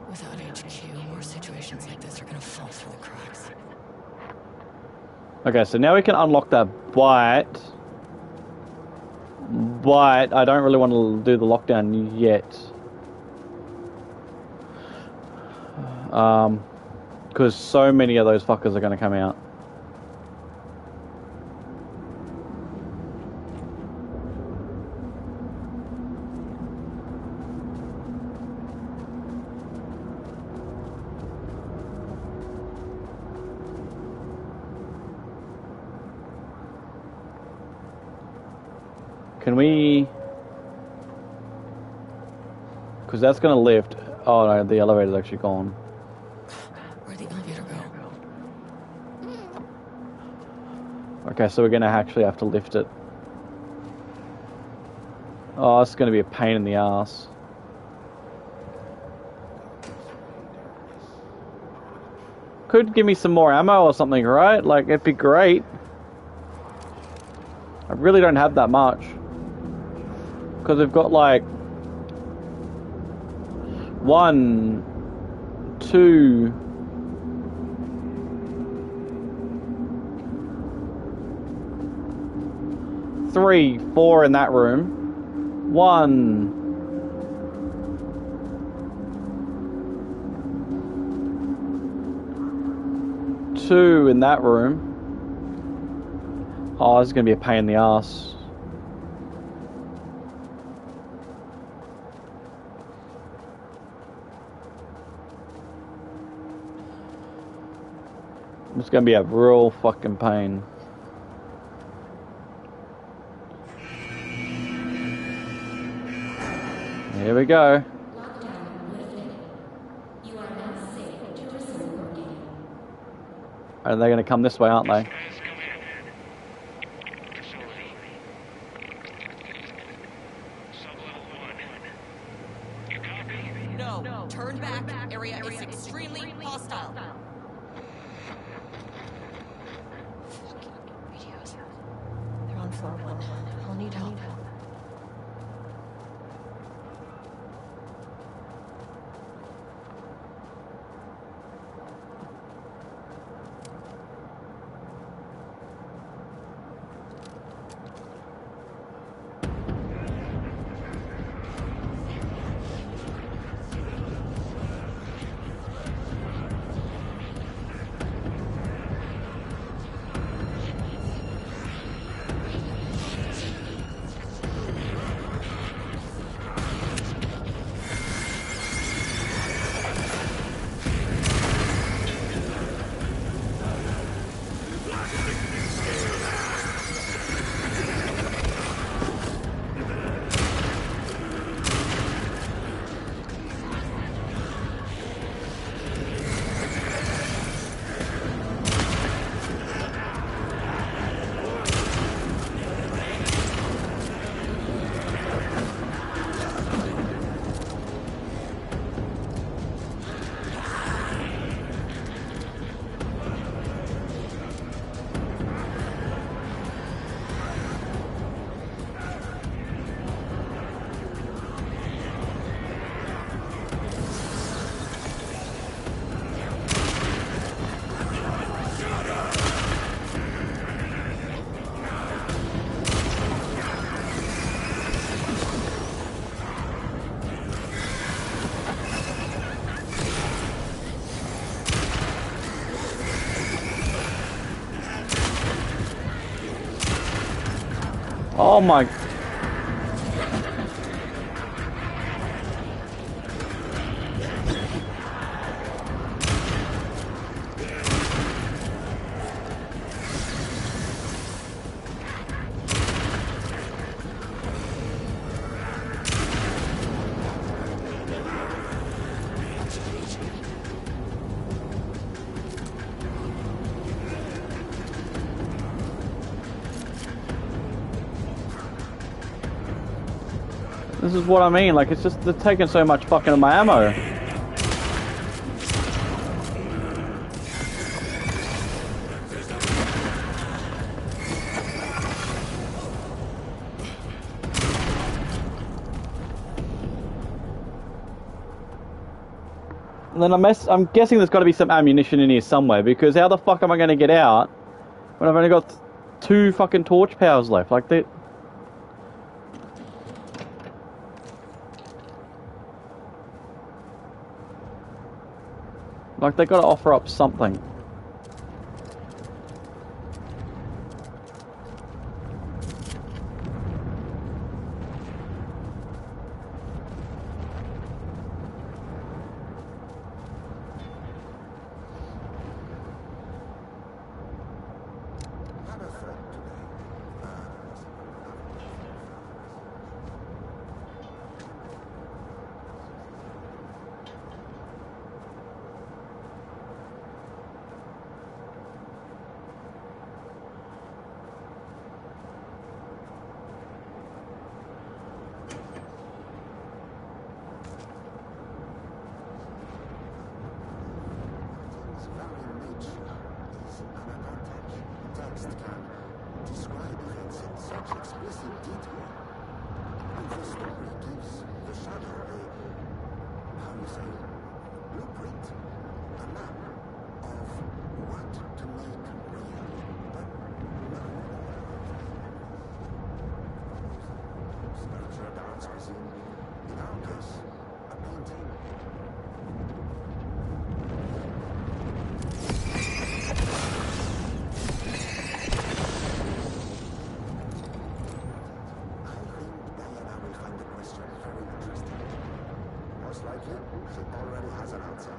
Without HQ, more situations like this are gonna fall through the cracks. Okay, so now we can unlock that, but I don't really want to do the lockdown yet. Because so many of those fuckers are going to come out. Can we... Because that's going to lift... Oh no, the elevator's actually gone. Where'd the elevator go? Okay, so we're going to actually have to lift it. Oh, it's going to be a pain in the ass. Could give me some more ammo or something, right? Like, it'd be great. I really don't have that much. Because we've got like 1, 2, 3, 4 in that room. 1, 2 in that room. Oh, this is going to be a pain in the ass. It's going to be a real fucking pain. Here we go. Are they going to come this way, aren't they? No, turn back. Area is extremely hostile. Radios. They're on floor 1. I'll need help. Oh my... This is what I mean, like, it's just, they're taking so much fucking of my ammo. And then I'm guessing there's got to be some ammunition in here somewhere, because how the fuck am I going to get out when I've only got 2 fucking torch powers left? Like, they... Like, they got to offer up something. Most likely, she already has an answer.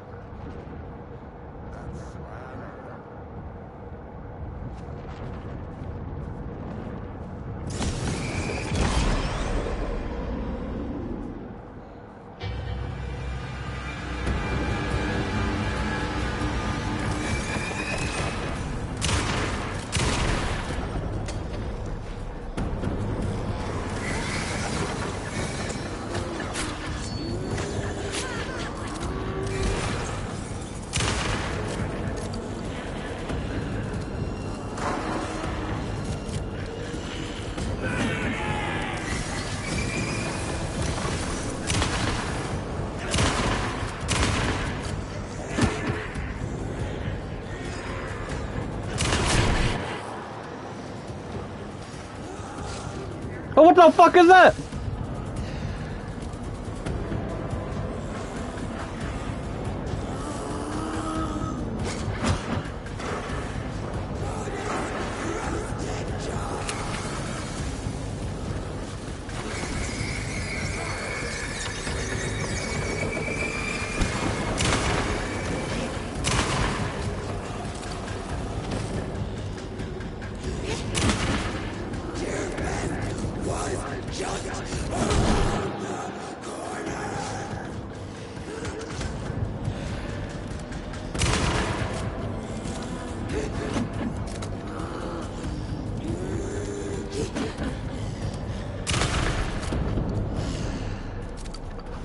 Oh, what the fuck is that?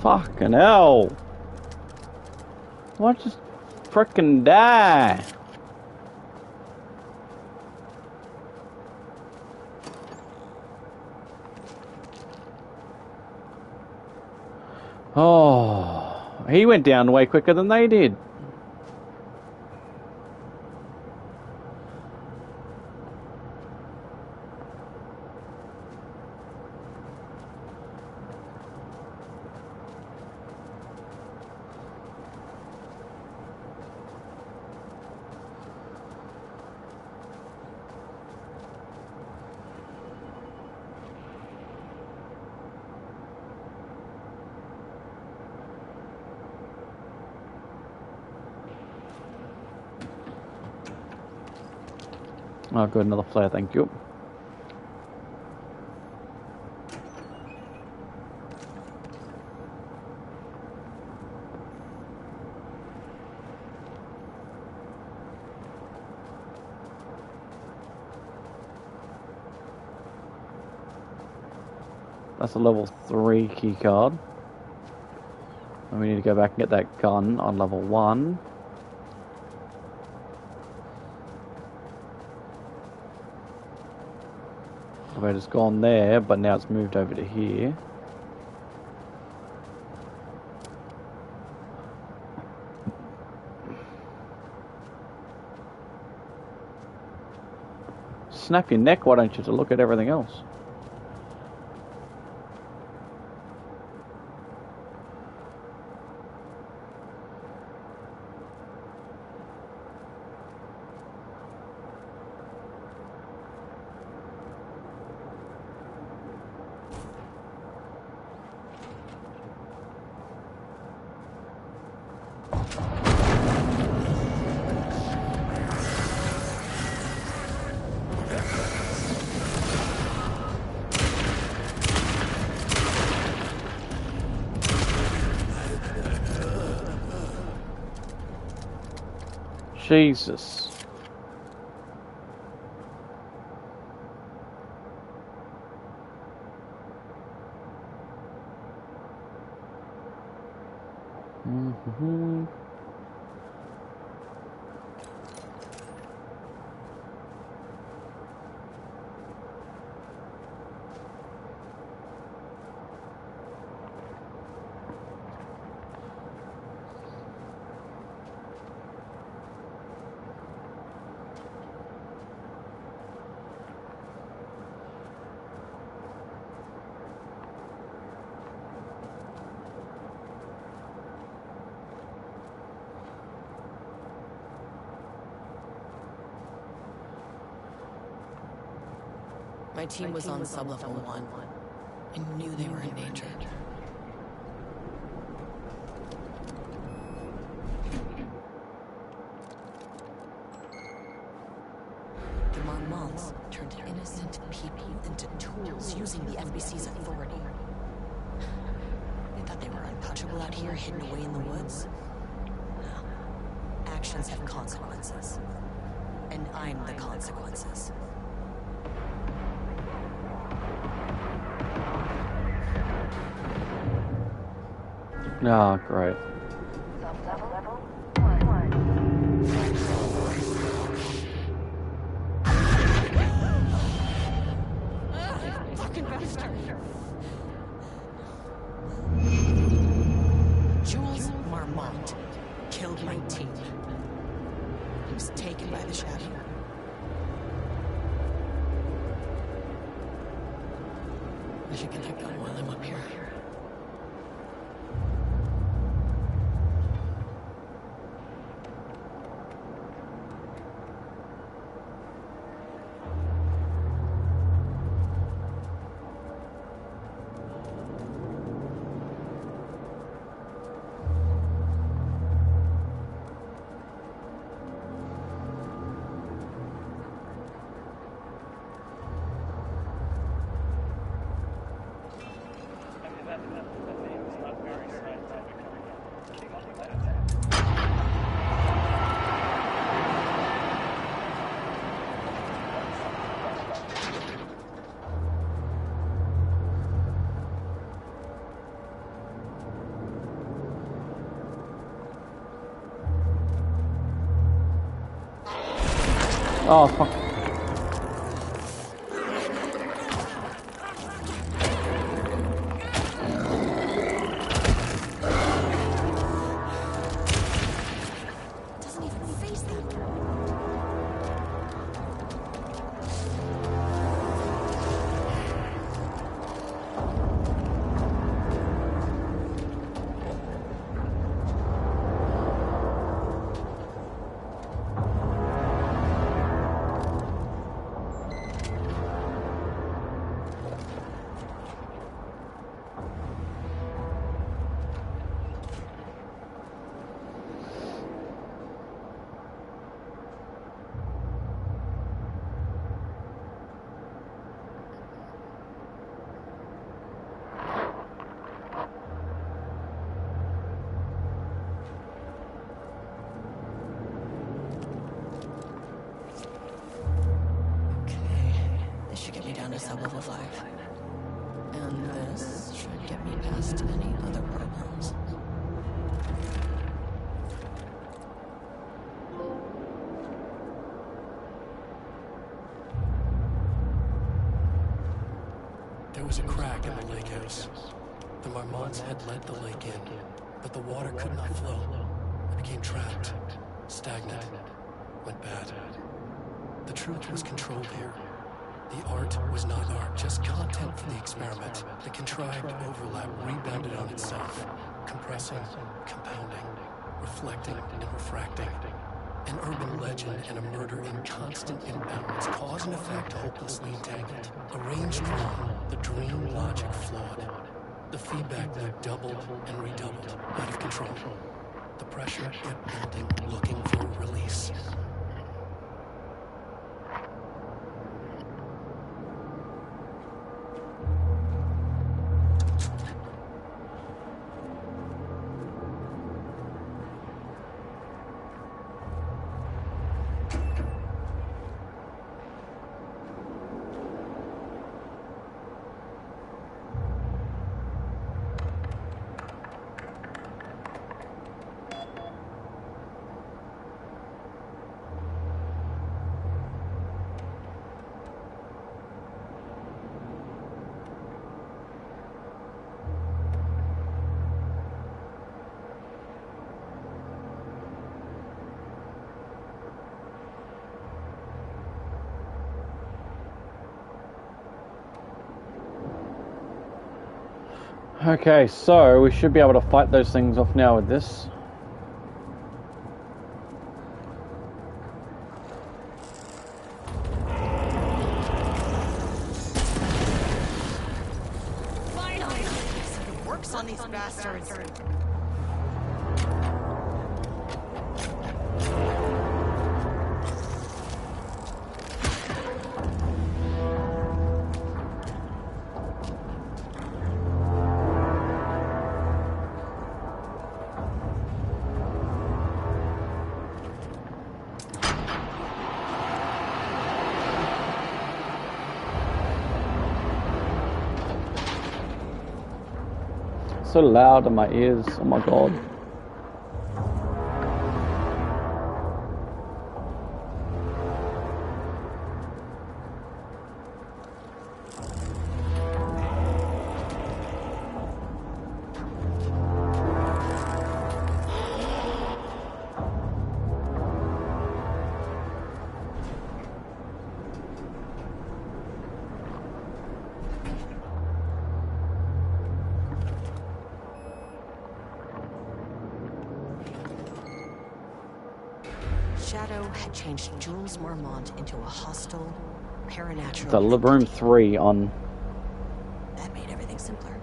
Fucking hell. Why just frickin' die? Oh, he went down way quicker than they did. Oh, good, another flare, thank you. That's a level 3 key card. And we need to go back and get that gun on level 1. It's gone there, but now it's moved over to here. Snap your neck, why don't you, to look at everything else? Jesus. Mm-hmm. My team was on sub-level 1. I knew they were in danger. The Marmonts turned innocent people into tools using the FBC's authority. They thought they were untouchable out here, hidden away in the woods. No. Actions have consequences. And I'm the consequences. Oh, great. Fucking bastard! Jules Marmont killed my team. He was taken by the Shadow. I should get that gun while I'm up here. Oh, fuck. Doesn't even face them. This should get me down to sub-level 5. And this should get me past any other problems. There was a crack in the lake house. The Marmonts had let the lake in, but the water could not flow. It became trapped, stagnant, went bad. The truth was controlled here. The art was not art, just content for the experiment. The contrived overlap rebounded on itself, compressing, compounding, reflecting, and refracting. An urban legend and a murder in constant imbalance, cause and effect hopelessly entangled. Arranged wrong, the dream logic flawed. The feedback loop doubled and redoubled, out of control. The pressure kept building, looking for a release. Okay, so we should be able to fight those things off now with this. Finally! It works on these bastards. So loud in my ears, oh my god. Shadow had changed Jules Marmont into a hostile, paranatural... The room 3 on That made everything simpler.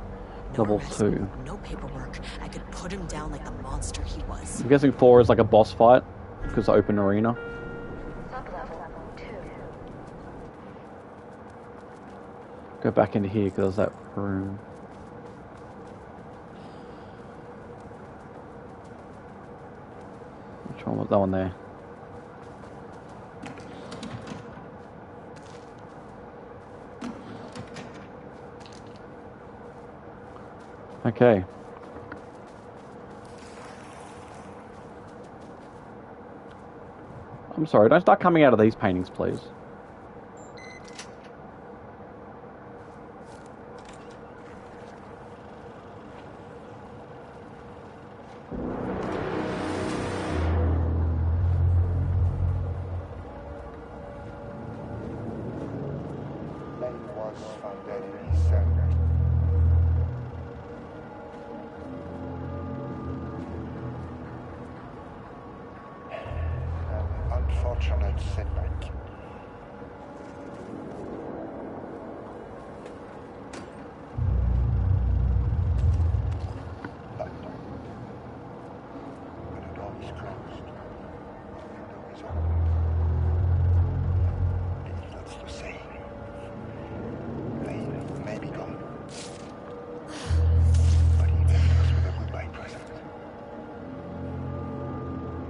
No level arrest, 2. no paperwork. I could put him down like the monster he was. I'm guessing 4 is like a boss fight, because open arena. Sublevel 2. Go back into here, because that room. Which one was that one there? Okay. I'm sorry, don't start coming out of these paintings, please. Lane was found dead in his cell. An unfortunate setback. But when the door is closed, the window is open. Needless to say, Lane may be gone. But he left us with a goodbye present.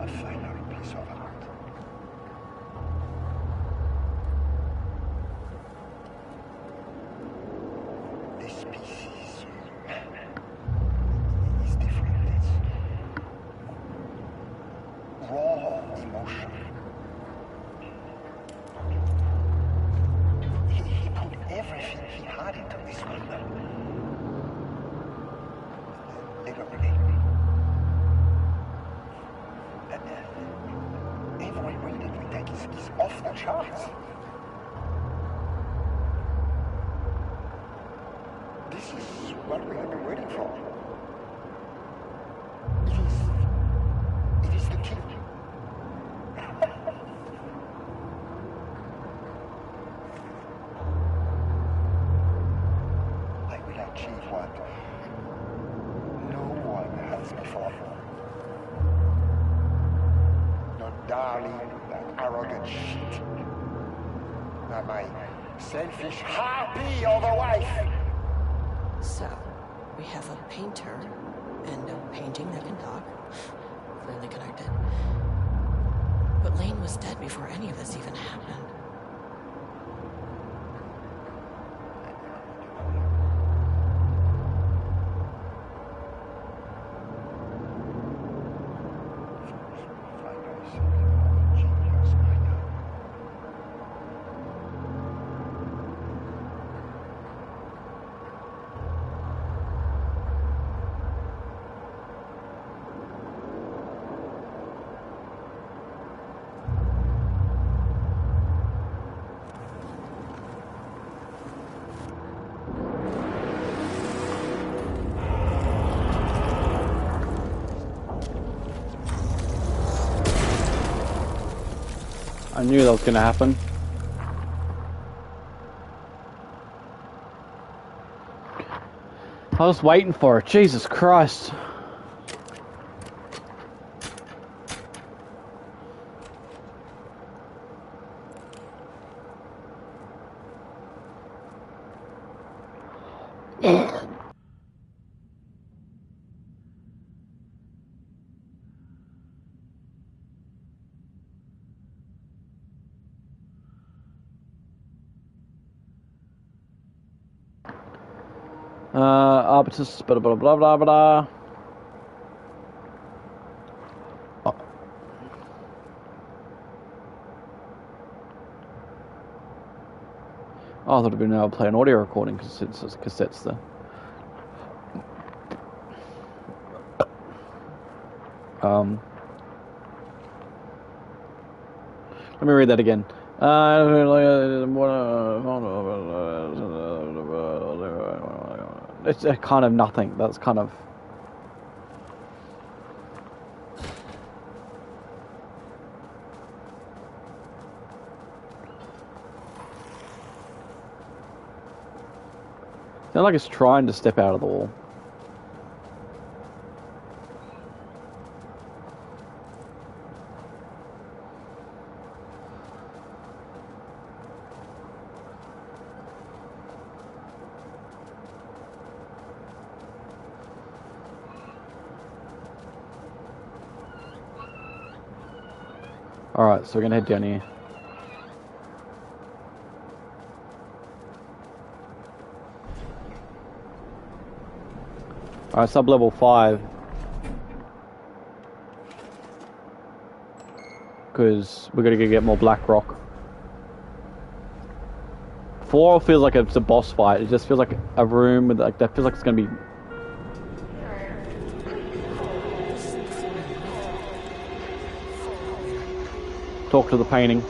A final piece of art. This piece is different. It's raw emotion. He put everything he had into this one. Literally. Every read that we take is off the charts. This is what we have been waiting for. It is the key. I will achieve what no one has before. Not darling, that arrogant shit. Not my selfish harpy of a wife. So, we have a painter and a painting that can talk. Clearly connected. But Lane was dead before any of this even happened. I knew that was going to happen. I was waiting for it. Jesus Christ. Arbitus, blah blah blah blah blah. Oh. Oh, I thought I'd been able to play an audio recording because it's cassettes there. Let me read that again. It's kind of nothing. That's kind of... Sounds like it's trying to step out of the wall. Alright, so we're gonna head down here. Alright, sub-level 5. Because we're gonna go get more black rock. 4 feels like it's a boss fight. It just feels like a room with like that feels like it's gonna be. Talk to the painting.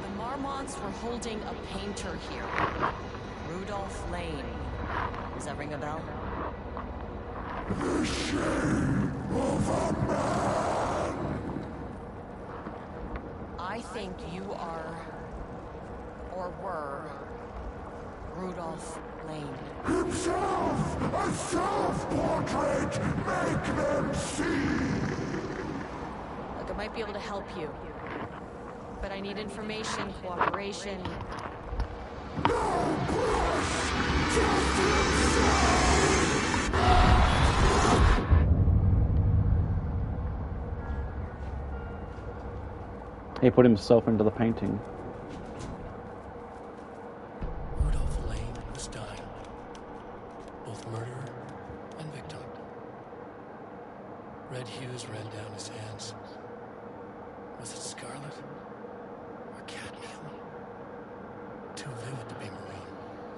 The Marmonts were holding a painter here. Rudolph Lane. Does that ring a bell? The shame of a man. I think you are, or were, Rudolph Lane. Himself! A self-portrait! Make them see! Look, I might be able to help you. But I need information, cooperation. No push! Just inside! He put himself into the painting. Rudolph Lane was dying. Both murderer and victim. Red hues ran down his hands. Was it scarlet or cadmium? Too vivid to be maroon.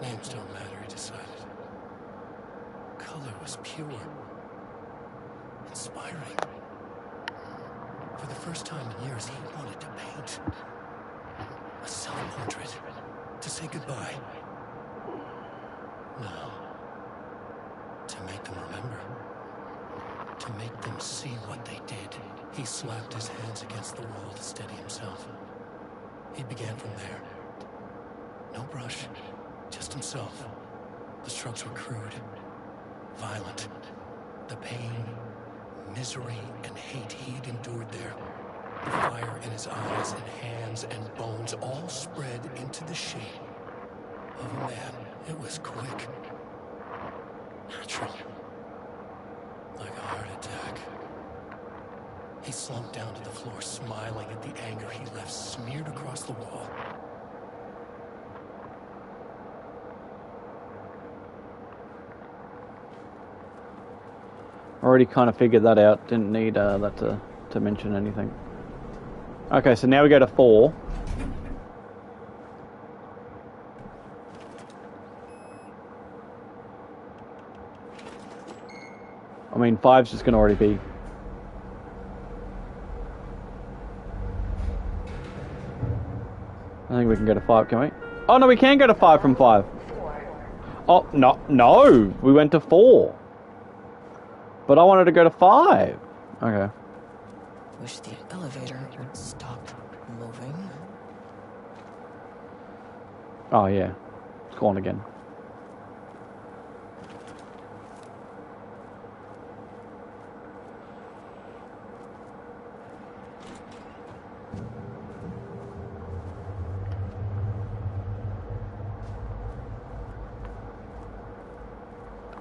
Names don't matter, he decided. Color was pure. Inspiring. For the first time in years, he wanted to paint. A self-portrait. To say goodbye. No. To make them remember. To make them see what they did. He slapped his hands against the wall to steady himself. He began from there. No brush, just himself. The strokes were crude, violent. The pain, misery, and hate he'd endured there. The fire in his eyes and hands and bones all spread into the shape of a man. It was quick. Natural. Like a heart attack. He slumped down to the floor, smiling at the anger he left smeared across the wall. Already kind of figured that out. Didn't need that to mention anything. Okay, so now we go to 4. I mean, 5's just going to already be. I think we can go to 5, can we? Oh, no, we can go to 5 from 5. Oh, no, we went to 4. But I wanted to go to 5. Okay. Wish the elevator would stop moving. Oh, yeah. It's gone again.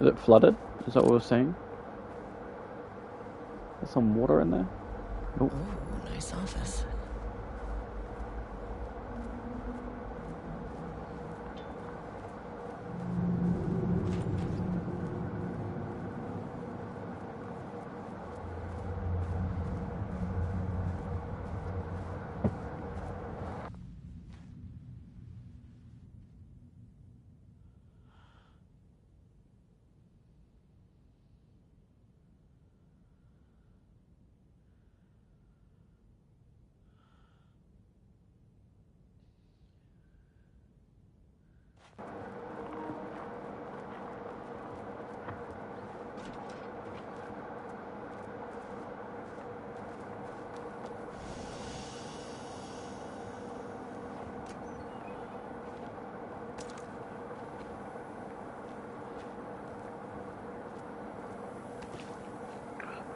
Is it flooded? Is that what we're saying? There's some water in there. Nope. Ooh, nice office.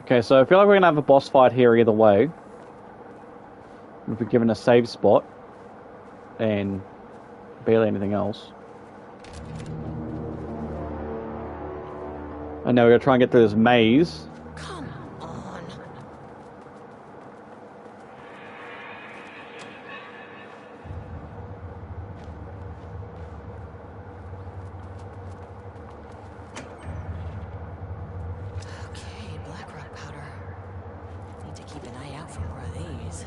Okay, so I feel like we're gonna have a boss fight here either way. If we're given a save spot and barely anything else. And now we're gonna try and get through this maze. Come on. Okay, black rock powder. Need to keep an eye out for more of these.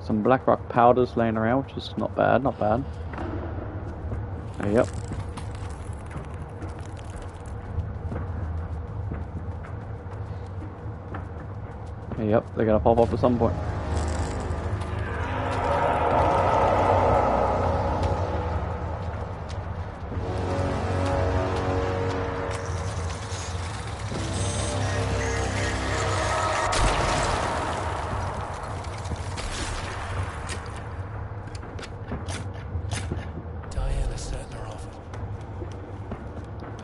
Some black rock powders laying around, which is not bad, not bad. Yep. Yep, they're gonna pop up at some point.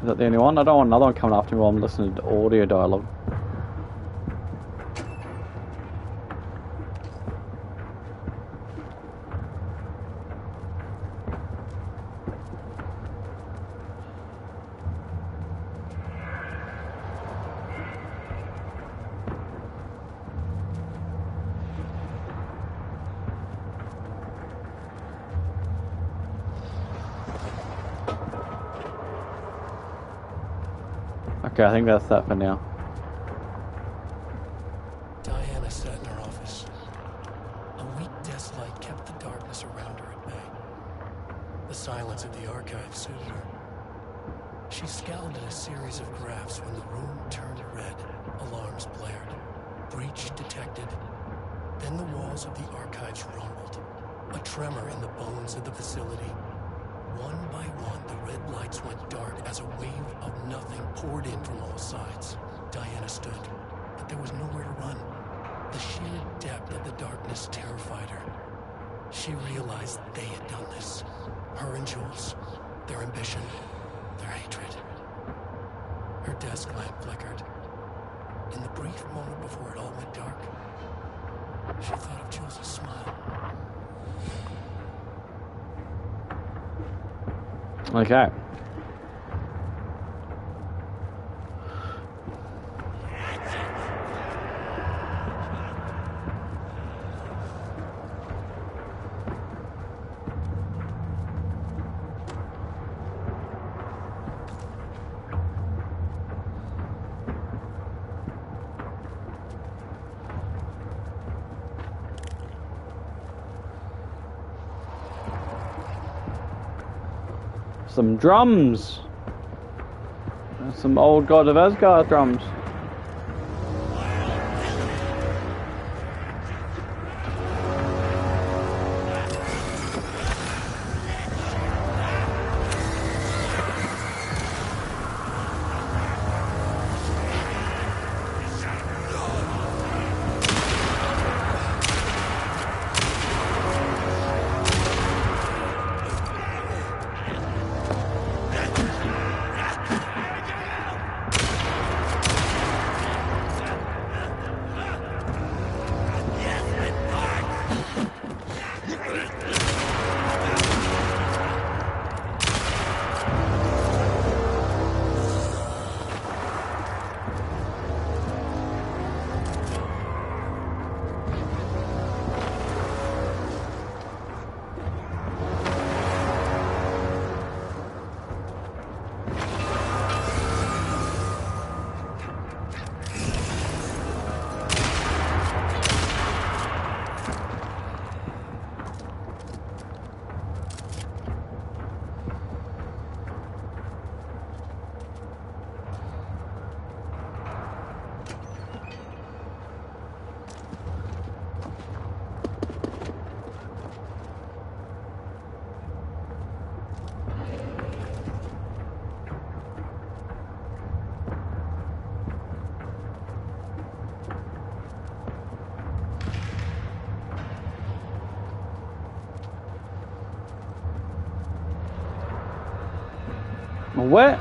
Is that the only one? I don't want another one coming after me while I'm listening to audio dialogue. Okay, I think that's that for now. Diana sat in her office. A weak desk light kept the darkness around her at bay. The silence of the archive soothed her. She scowled at a series of graphs when the room turned red. Alarms blared. Breach detected. Then the walls of the archives rumbled. A tremor in the bones of the facility. One by one, the red lights went dark as a wave of nothing poured in from all sides. Diana stood, but there was nowhere to run. The sheer depth of the darkness terrified her. She realized they had done this. Her and Jules, their ambition, their hatred. Her desk lamp flickered. In the brief moment before it all went dark, she thought of Jules' smile. Okay. Some drums. Some old God of Asgard drums. What?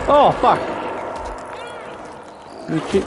Oh, fuck. You keep...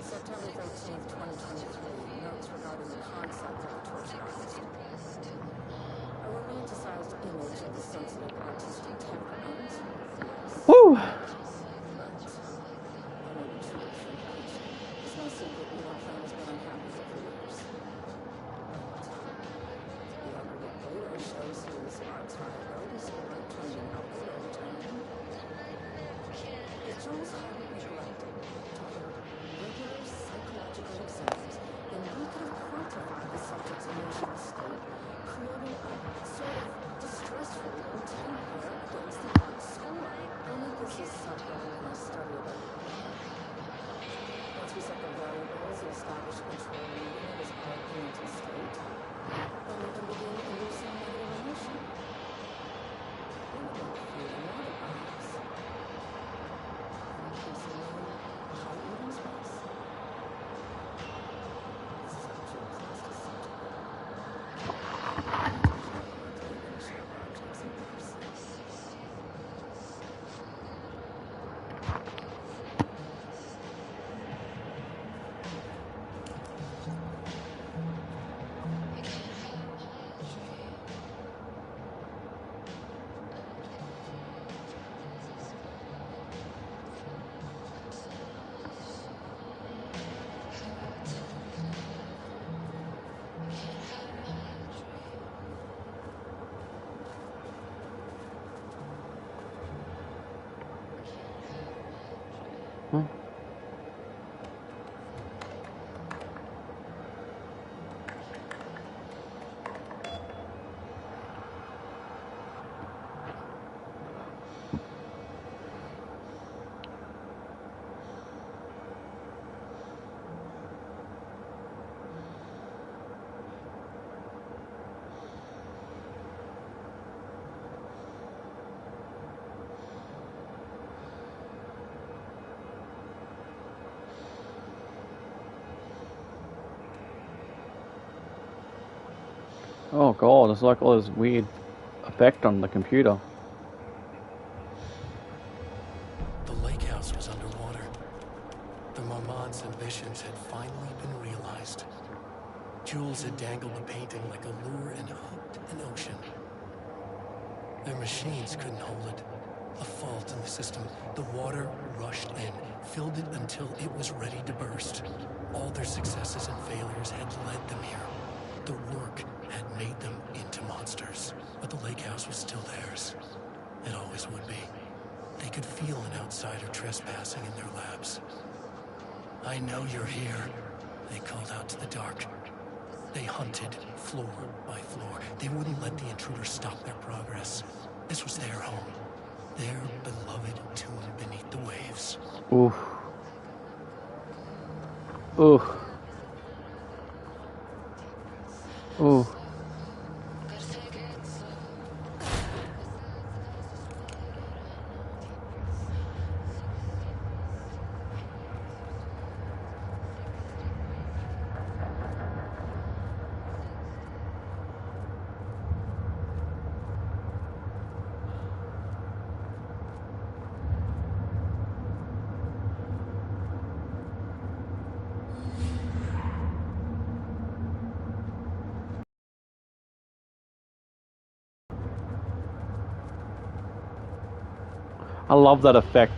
September 13th, 2023, notes regarding the concept of a torch artist. A romanticized image of the sensitive artistic temperament. Yes. Woo! It's no secret Neil Flynn has been unhappy for years. The aggregate data shows his arts liabilities are trending upward over time. If Jules hadn't neglected regular psychological exams, then we could have quantified the subject's emotional state, creating a sort of distressful temper against the art score. Only this is subtle in a study of it. Once we set the variables, we establish control reading of his art mental state, then we can begin inducing negative emotion. And we can create another bias. Increasingly high eating space. This is how Jules has to see to it. Objects and persons. Oh god, it's like all this weird effect on the computer. The lake house was underwater. The Marmont's ambitions had finally been realized. Jules had dangled the painting like a lure and hooked an ocean. Their machines couldn't hold it. A fault in the system. The water rushed in, filled it until it was ready to burst. All their successes and failures had led them here. The work had made them into monsters, but the lake house was still theirs. It always would be. They could feel an outsider trespassing in their labs. I know you're here, they called out to the dark. They hunted floor by floor. They wouldn't let the intruders stop their progress. This was their home, their beloved tomb beneath the waves. Oof. Oof. Ooh. I love that effect.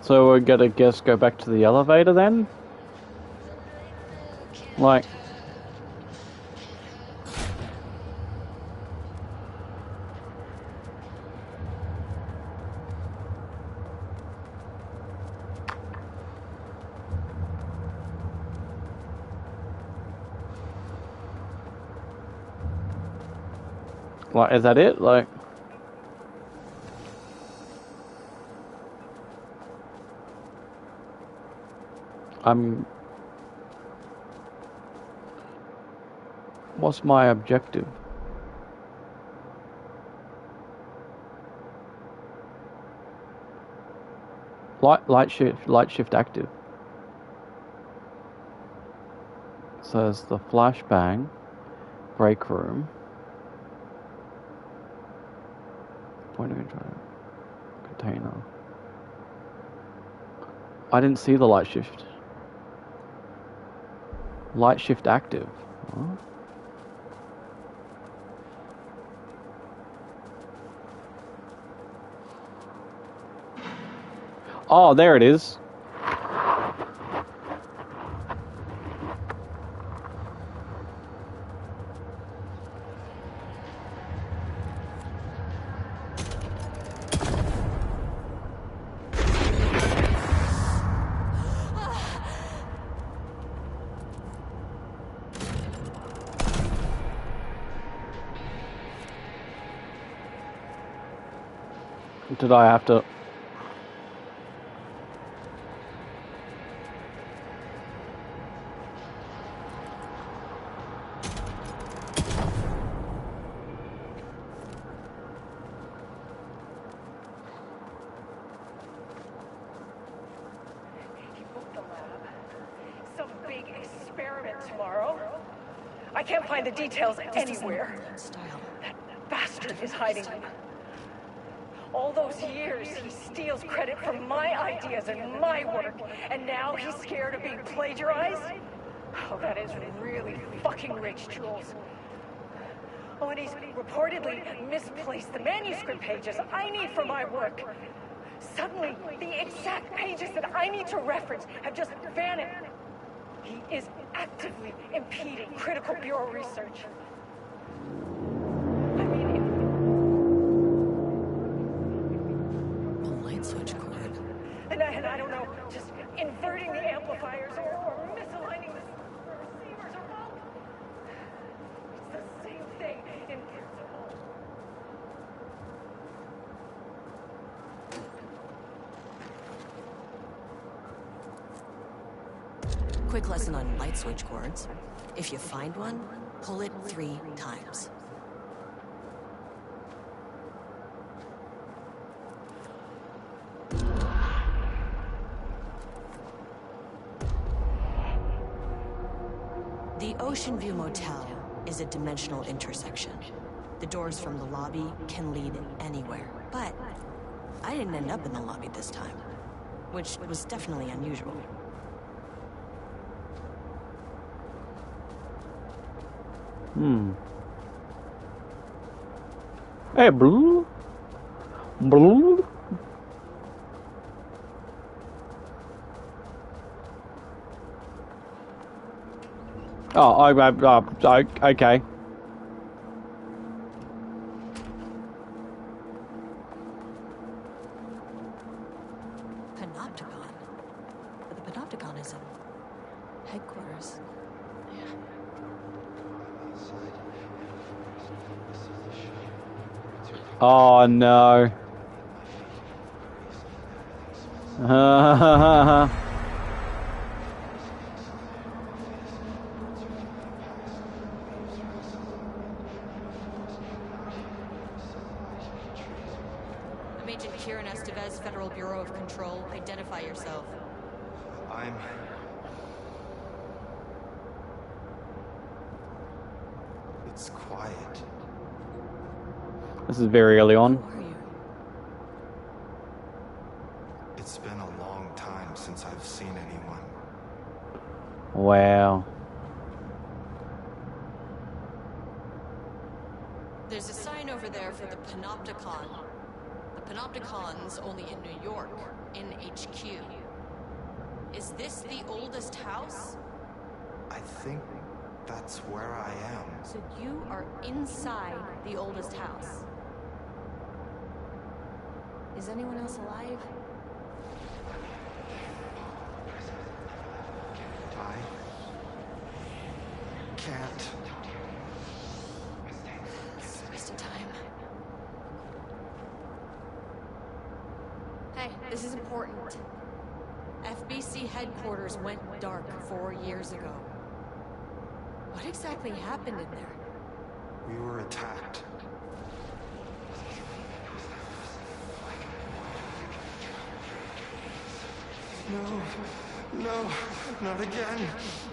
So we're gonna go back to the elevator then? Like... Like, is that it? Like... What's my objective? Light shift active. So there's the flashbang, break room. Point of control. Container. I didn't see the light shift. Light shift active. Huh? Oh, there it is. Did I have to... He booked the lab. Some big experiment tomorrow. I can't find the details anywhere. That bastard is hiding them. All those years, he steals credit for my ideas and my work, and now he's scared of being plagiarized? Oh, that is really fucking rich, Jules. Oh, and he's reportedly misplaced the manuscript pages I need for my work. Suddenly, the exact pages that I need to reference have just vanished. He is actively impeding Critical Bureau research. Switch cord. And I don't know, just inverting the amplifiers or misaligning the receivers or both. It's the same thing in principle. Quick lesson on light switch cords. If you find one, pull it 3 times. The Ocean View Motel is a dimensional intersection. The doors from the lobby can lead anywhere, but I didn't end up in the lobby this time, which was definitely unusual. Hey, blue. Blue. Oh, okay. Panopticon? But the Panopticon is in headquarters. Oh, no. I'm Agent Kieran Estevez, Federal Bureau of Control. Identify yourself. It's quiet. This is very early on. Who are you? It's been a long time since I've seen anyone. Wow. There's a sign over there for the Panopticon. The Panopticon's only in New York, in HQ. Is this the oldest house? I think that's where I am. So you are inside the oldest house. Is anyone else alive? I can't. It's a waste of time. Hey, this is important. FBC headquarters went dark 4 years ago. What exactly happened in there? We were attacked. No, no, not again.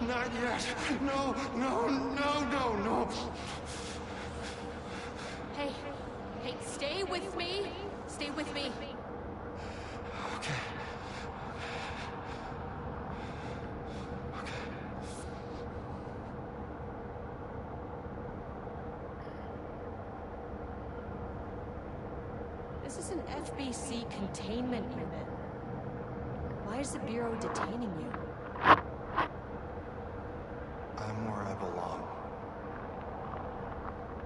Not yet. No, no, no, no, no. Hey, stay with me. Stay with me. Okay. This is an FBC containment unit. Why is the Bureau detaining you? I'm where I belong.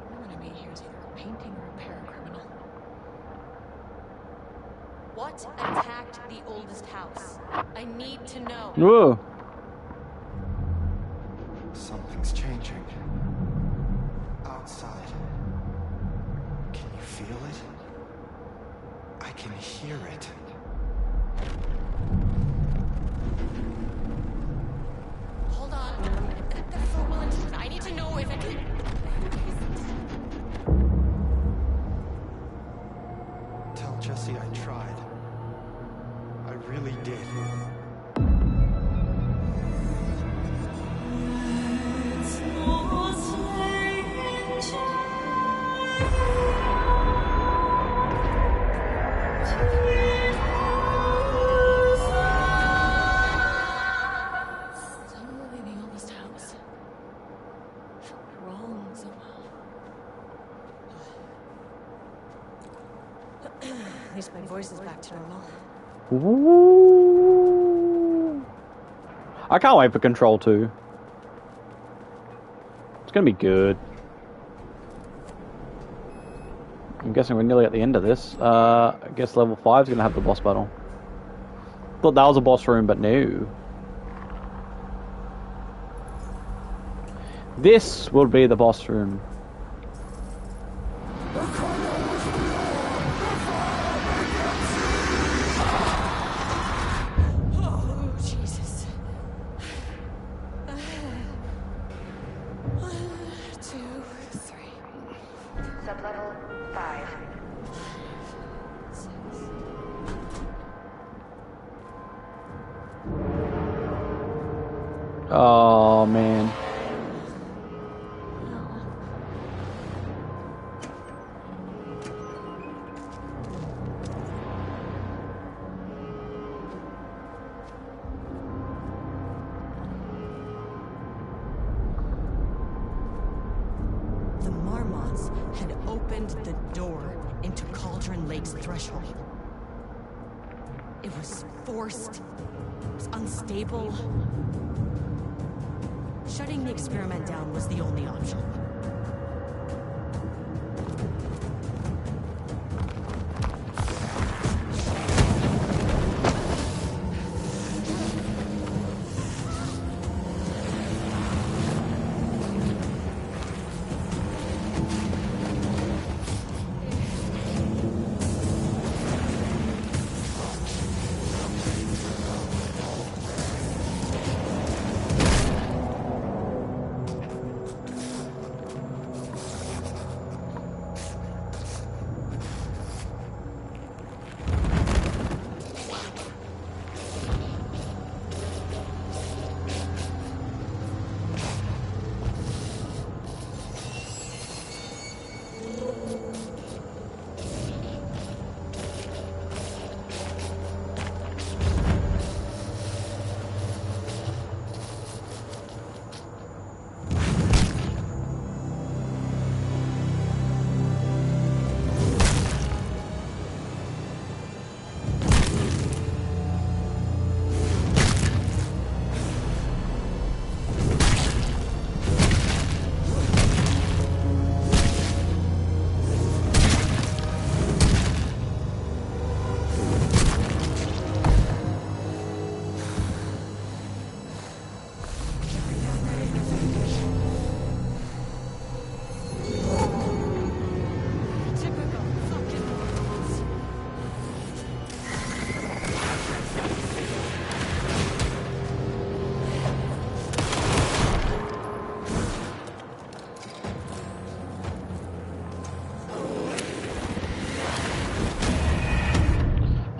Everyone I meet here is either a painting or a paracriminal. What attacked the oldest house? I need to know. Whoa. Something's changing. Outside. Can you feel it? I can hear it. Hold on. For Wellington, I need to know if it can... Tell Jesse I tried. I really did. Suddenly the oldest house felt wrong somehow. At least my voice is back to normal. Ooh. I can't wait for Control 2. It's gonna be good. I'm guessing we're nearly at the end of this. I guess level 5 is gonna have the boss battle. Thought that was a boss room, but no. This will be the boss room. Oh, Jesus. 1, 2, 3. Sublevel 5. 6. Oh man. The Marmots had opened the door into Cauldron Lake's threshold. It was forced. It was unstable. Shutting the experiment down was the only option.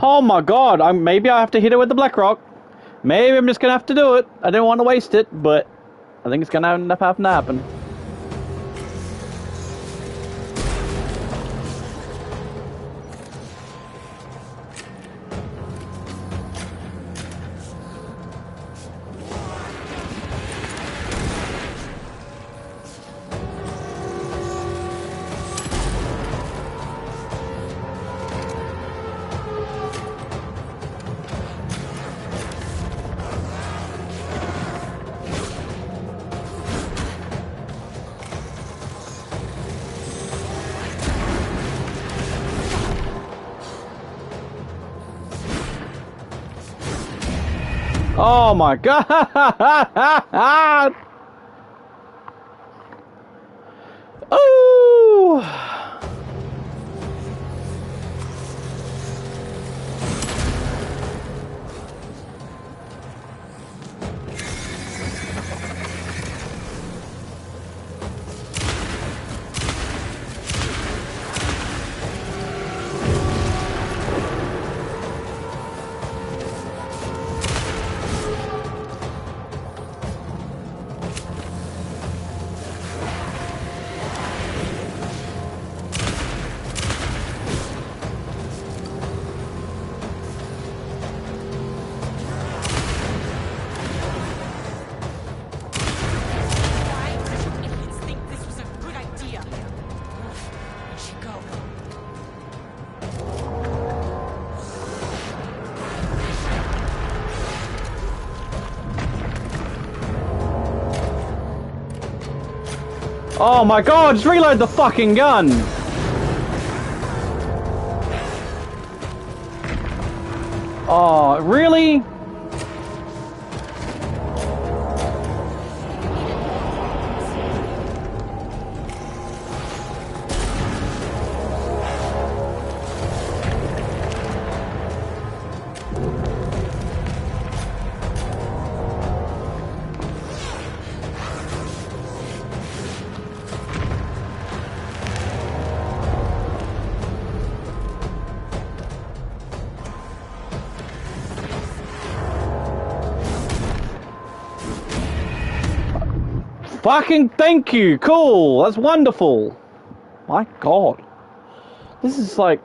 Oh my god, maybe I have to hit it with the black rock. Maybe I'm just gonna have to do it. I didn't want to waste it, but I think it's gonna end up having to happen. Oh my god! Ooh! Oh my god, just reload the fucking gun! Oh, really? Fucking thank you, cool, that's wonderful. My god. This is like...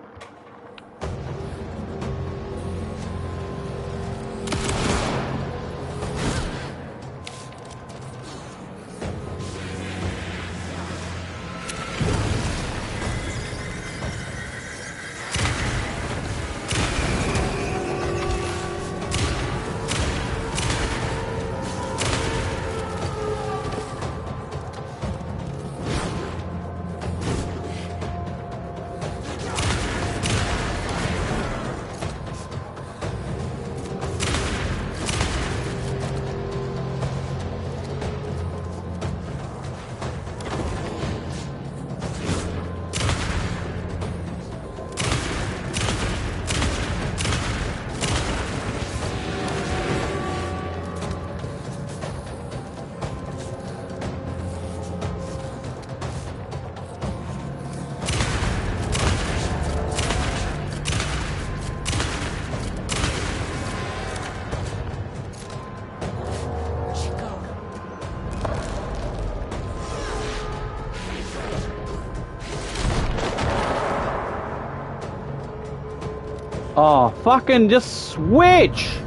Oh, fucking just switch!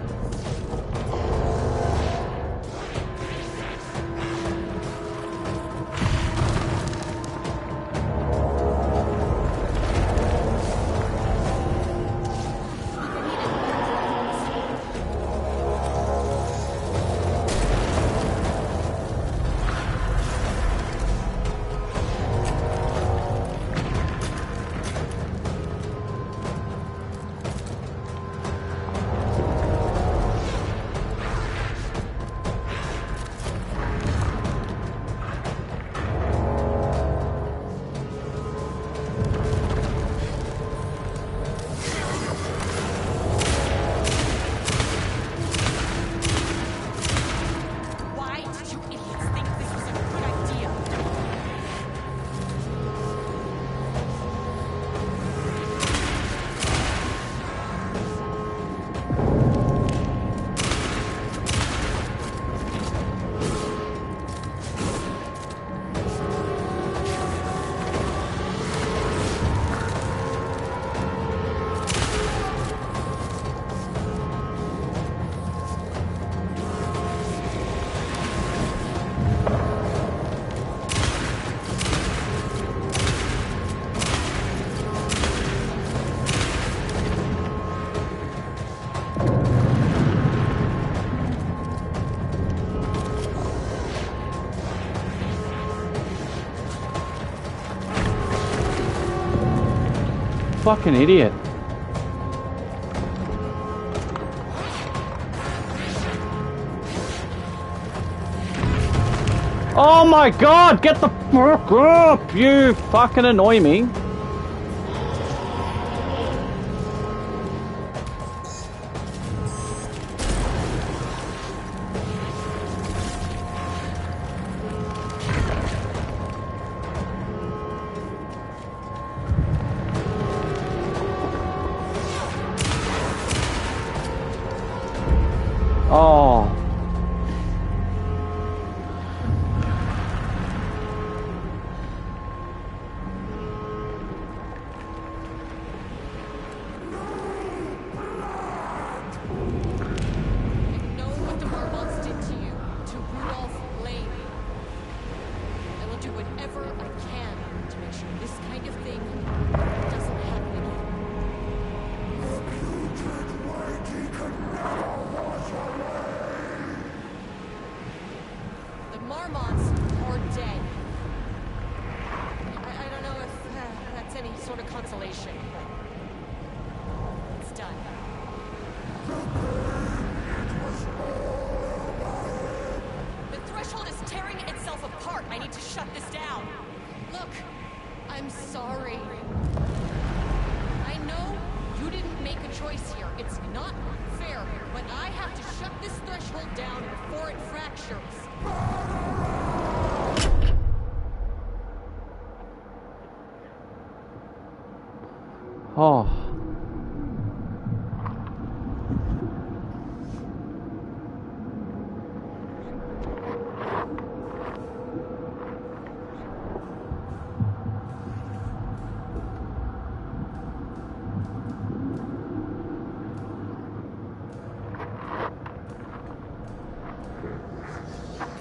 fucking idiot. Oh my god, get the fuck up! You fucking annoy me. Oh. Oh.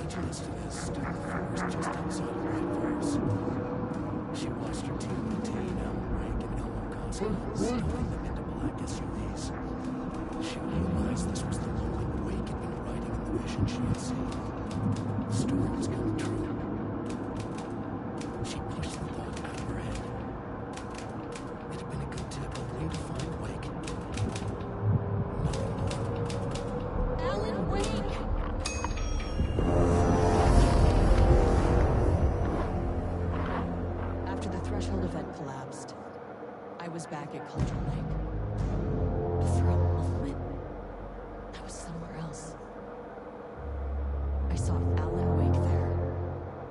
Agent Estevez stood in the forest just outside of White Falls. She watched her team detain Alan Wake and Elmer Gosling, stuffing them into black SUVs. She realized this was the moment Wake had been riding in the vision she had seen. The story was coming true. She pushed the thought out of her head. It had been a good tip only to find Wake. Nothing more. Alan Wake! After the Threshold event collapsed, I was back at Cauldron Lake. But for a moment, I was somewhere else. I saw Alan Wake there.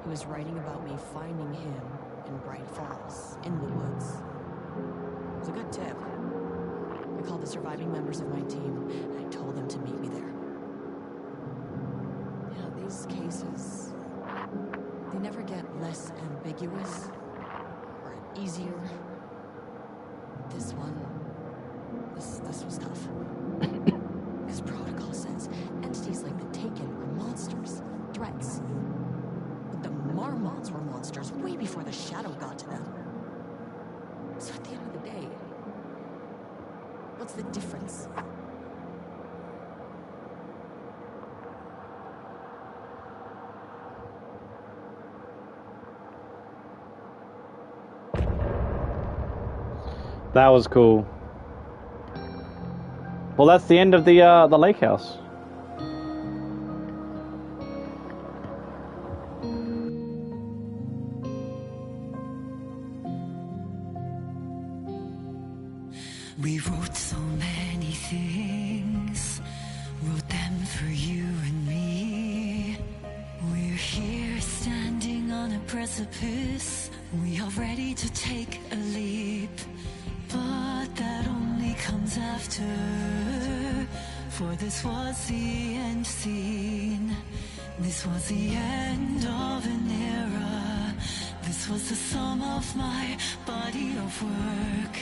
He was writing about me finding him in Bright Falls, in the woods. It was a good tip. I called the surviving members of my team, and I told them to meet me there. You know, these cases, they never get less ambiguous or easier. This one, this was tough. Because protocol says entities like the Taken are monsters, threats. But the Marmots were monsters way before the Shadow got to them. So at the end of the day, what's the difference? That was cool. Well, that's the end of the lake house. We wrote so many things, wrote them for you and me. We're here standing on a precipice. We are ready to take a leap. But that only comes after, for this was the end scene. This was the end of an era. This was the sum of my body of work.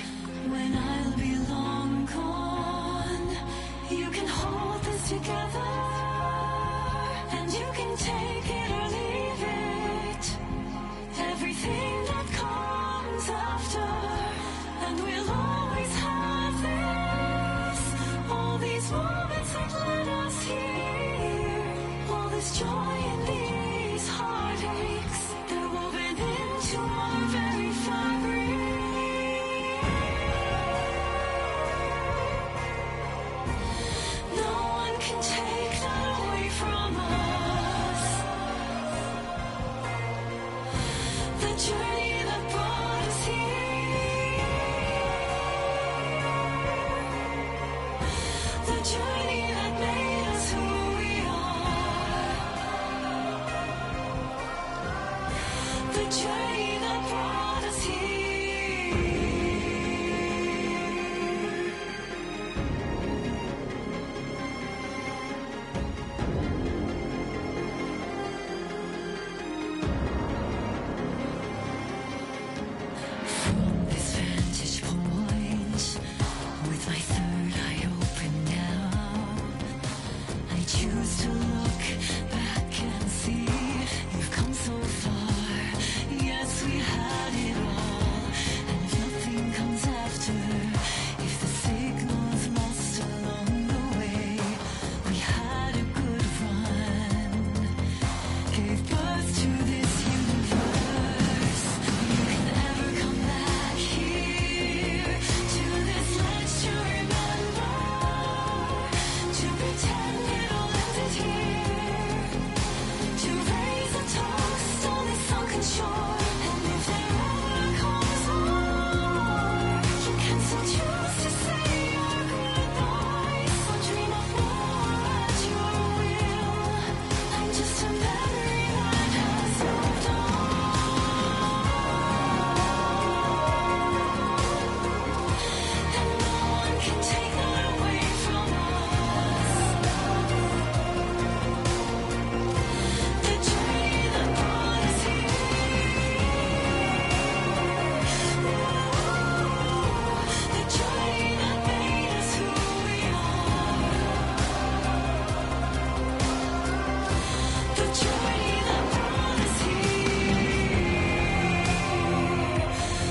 When I'll be long gone, you can hold this together, and you can take it or leave it. Everything that comes after, and we'll always have this. All these moments that led us here, all this joy and these heartaches, they're woven into our very fabric. journey that brought us here. The journey that made us who we are. The journey that brought us here. From this vantage point, with my third eye open now, I choose to look back and see you've come so far. Yes, we had it all, and nothing comes after. If the signal's lost along the way, we had a good run. Gave birth to this universe. You can never come back here to this land to remember, to pretend it all ended here, to raise a toast on this sunken shore. And if there ever comes more, you can still choose to say your goodbyes. So dream of more at your will. I'm just a memory that has moved on. And no one can take that away from us. The journey that brought us here. The journey that made us who we are. The journey that brought us here.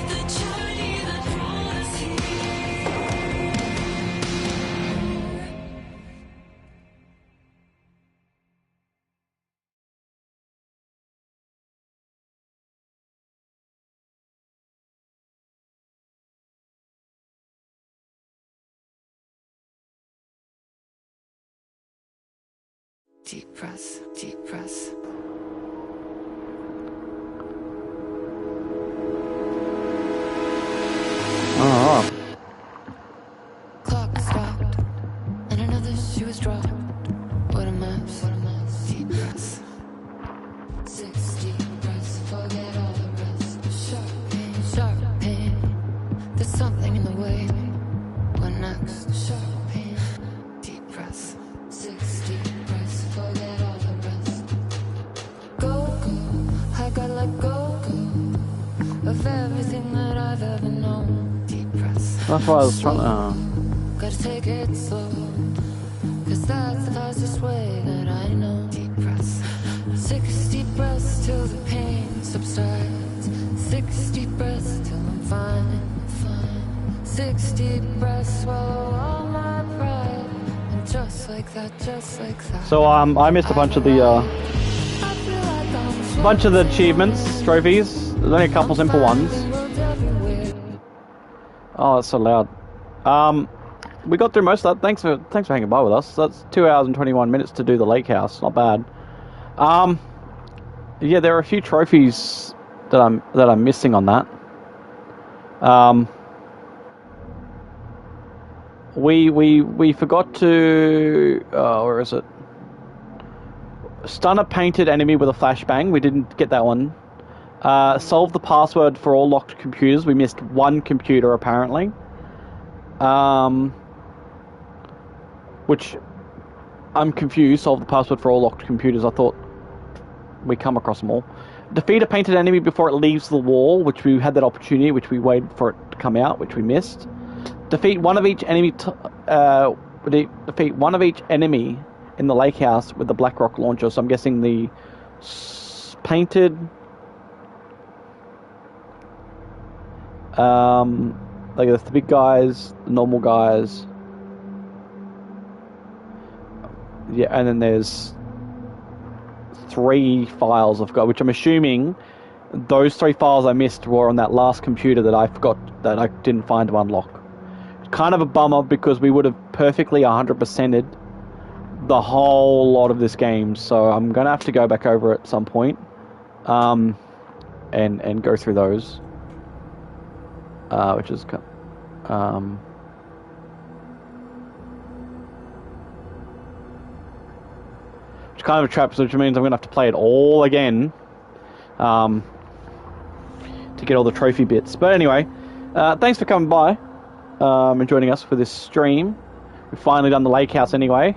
The journey that brought us here. Deep breaths, deep breaths. Oh. Clock stopped, and another shoe was dropped. What a mess, deep breaths. 6 deep breaths, forget all the rest. Sharp pain, there's something in the way. What next? Sharp pain, deep breaths. 6 deep breaths, forget all the rest. Go, I gotta let go of everything that I've ever known. Deep breaths. That's why I was trying to. Gotta take it slow, 'cause that's the fastest way that I know. Deep breaths. 6 deep breaths till the pain subsides. 6 deep breaths till I'm fine. 6 deep breaths, swallow all my pride. And just like that, just like that. So I missed a bunch of the achievements, trophies. There's only a couple simple ones. Oh, that's so loud. We got through most of that. Thanks for hanging by with us. That's 2 hours and 21 minutes to do the lake house. Not bad. Yeah, there are a few trophies that I'm missing on that. We forgot to where is it? Stun a painted enemy with a flashbang. We didn't get that one. Solve the password for all locked computers. We missed one computer apparently. Which I'm confused. Solve the password for all locked computers. I thought we come across them all. Defeat a painted enemy before it leaves the wall, which we had that opportunity, which we waited for it to come out, which we missed. Defeat one of each enemy. Defeat one of each enemy in the lake house with the black rock launcher. So I'm guessing the painted. Like there's the big guys, the normal guys. Yeah, and then there's 3 files I've got, which I'm assuming those 3 files I missed were on that last computer that I forgot, that I didn't find to unlock. Kind of a bummer because we would have perfectly 100%ed the whole lot of this game, so I'm gonna have to go back over it at some point. and go through those, which is which kind of a trap, which means I'm going to have to play it all again to get all the trophy bits. But anyway, thanks for coming by and joining us for this stream. We've finally done the Lake House anyway.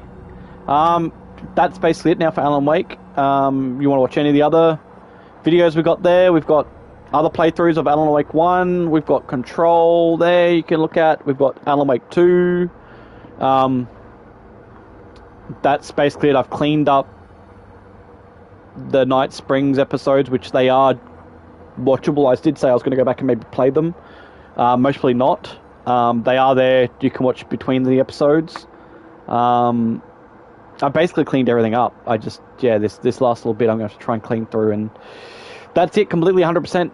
That's basically it now for Alan Wake. You want to watch any of the other videos we've got there? We've got other playthroughs of Alan Wake 1. We've got Control there you can look at. We've got Alan Wake 2. That's basically it. I've cleaned up the Night Springs episodes, which they are watchable. I did say I was going to go back and maybe play them. Mostly not. They are there. You can watch between the episodes. I basically cleaned everything up. I just, this last little bit I'm going to try and clean through, and that's it completely 100%.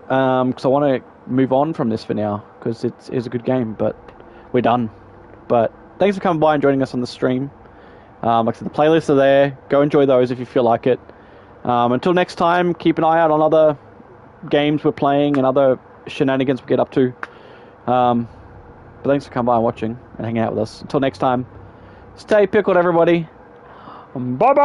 Because I want to move on from this for now, because it's a good game, but we're done. But thanks for coming by and joining us on the stream. Like I said, the playlists are there. Go enjoy those if you feel like it. Until next time, keep an eye out on other games we're playing and other shenanigans we get up to. But thanks for coming by and watching and hanging out with us. Until next time, stay pickled, everybody. Bye-bye!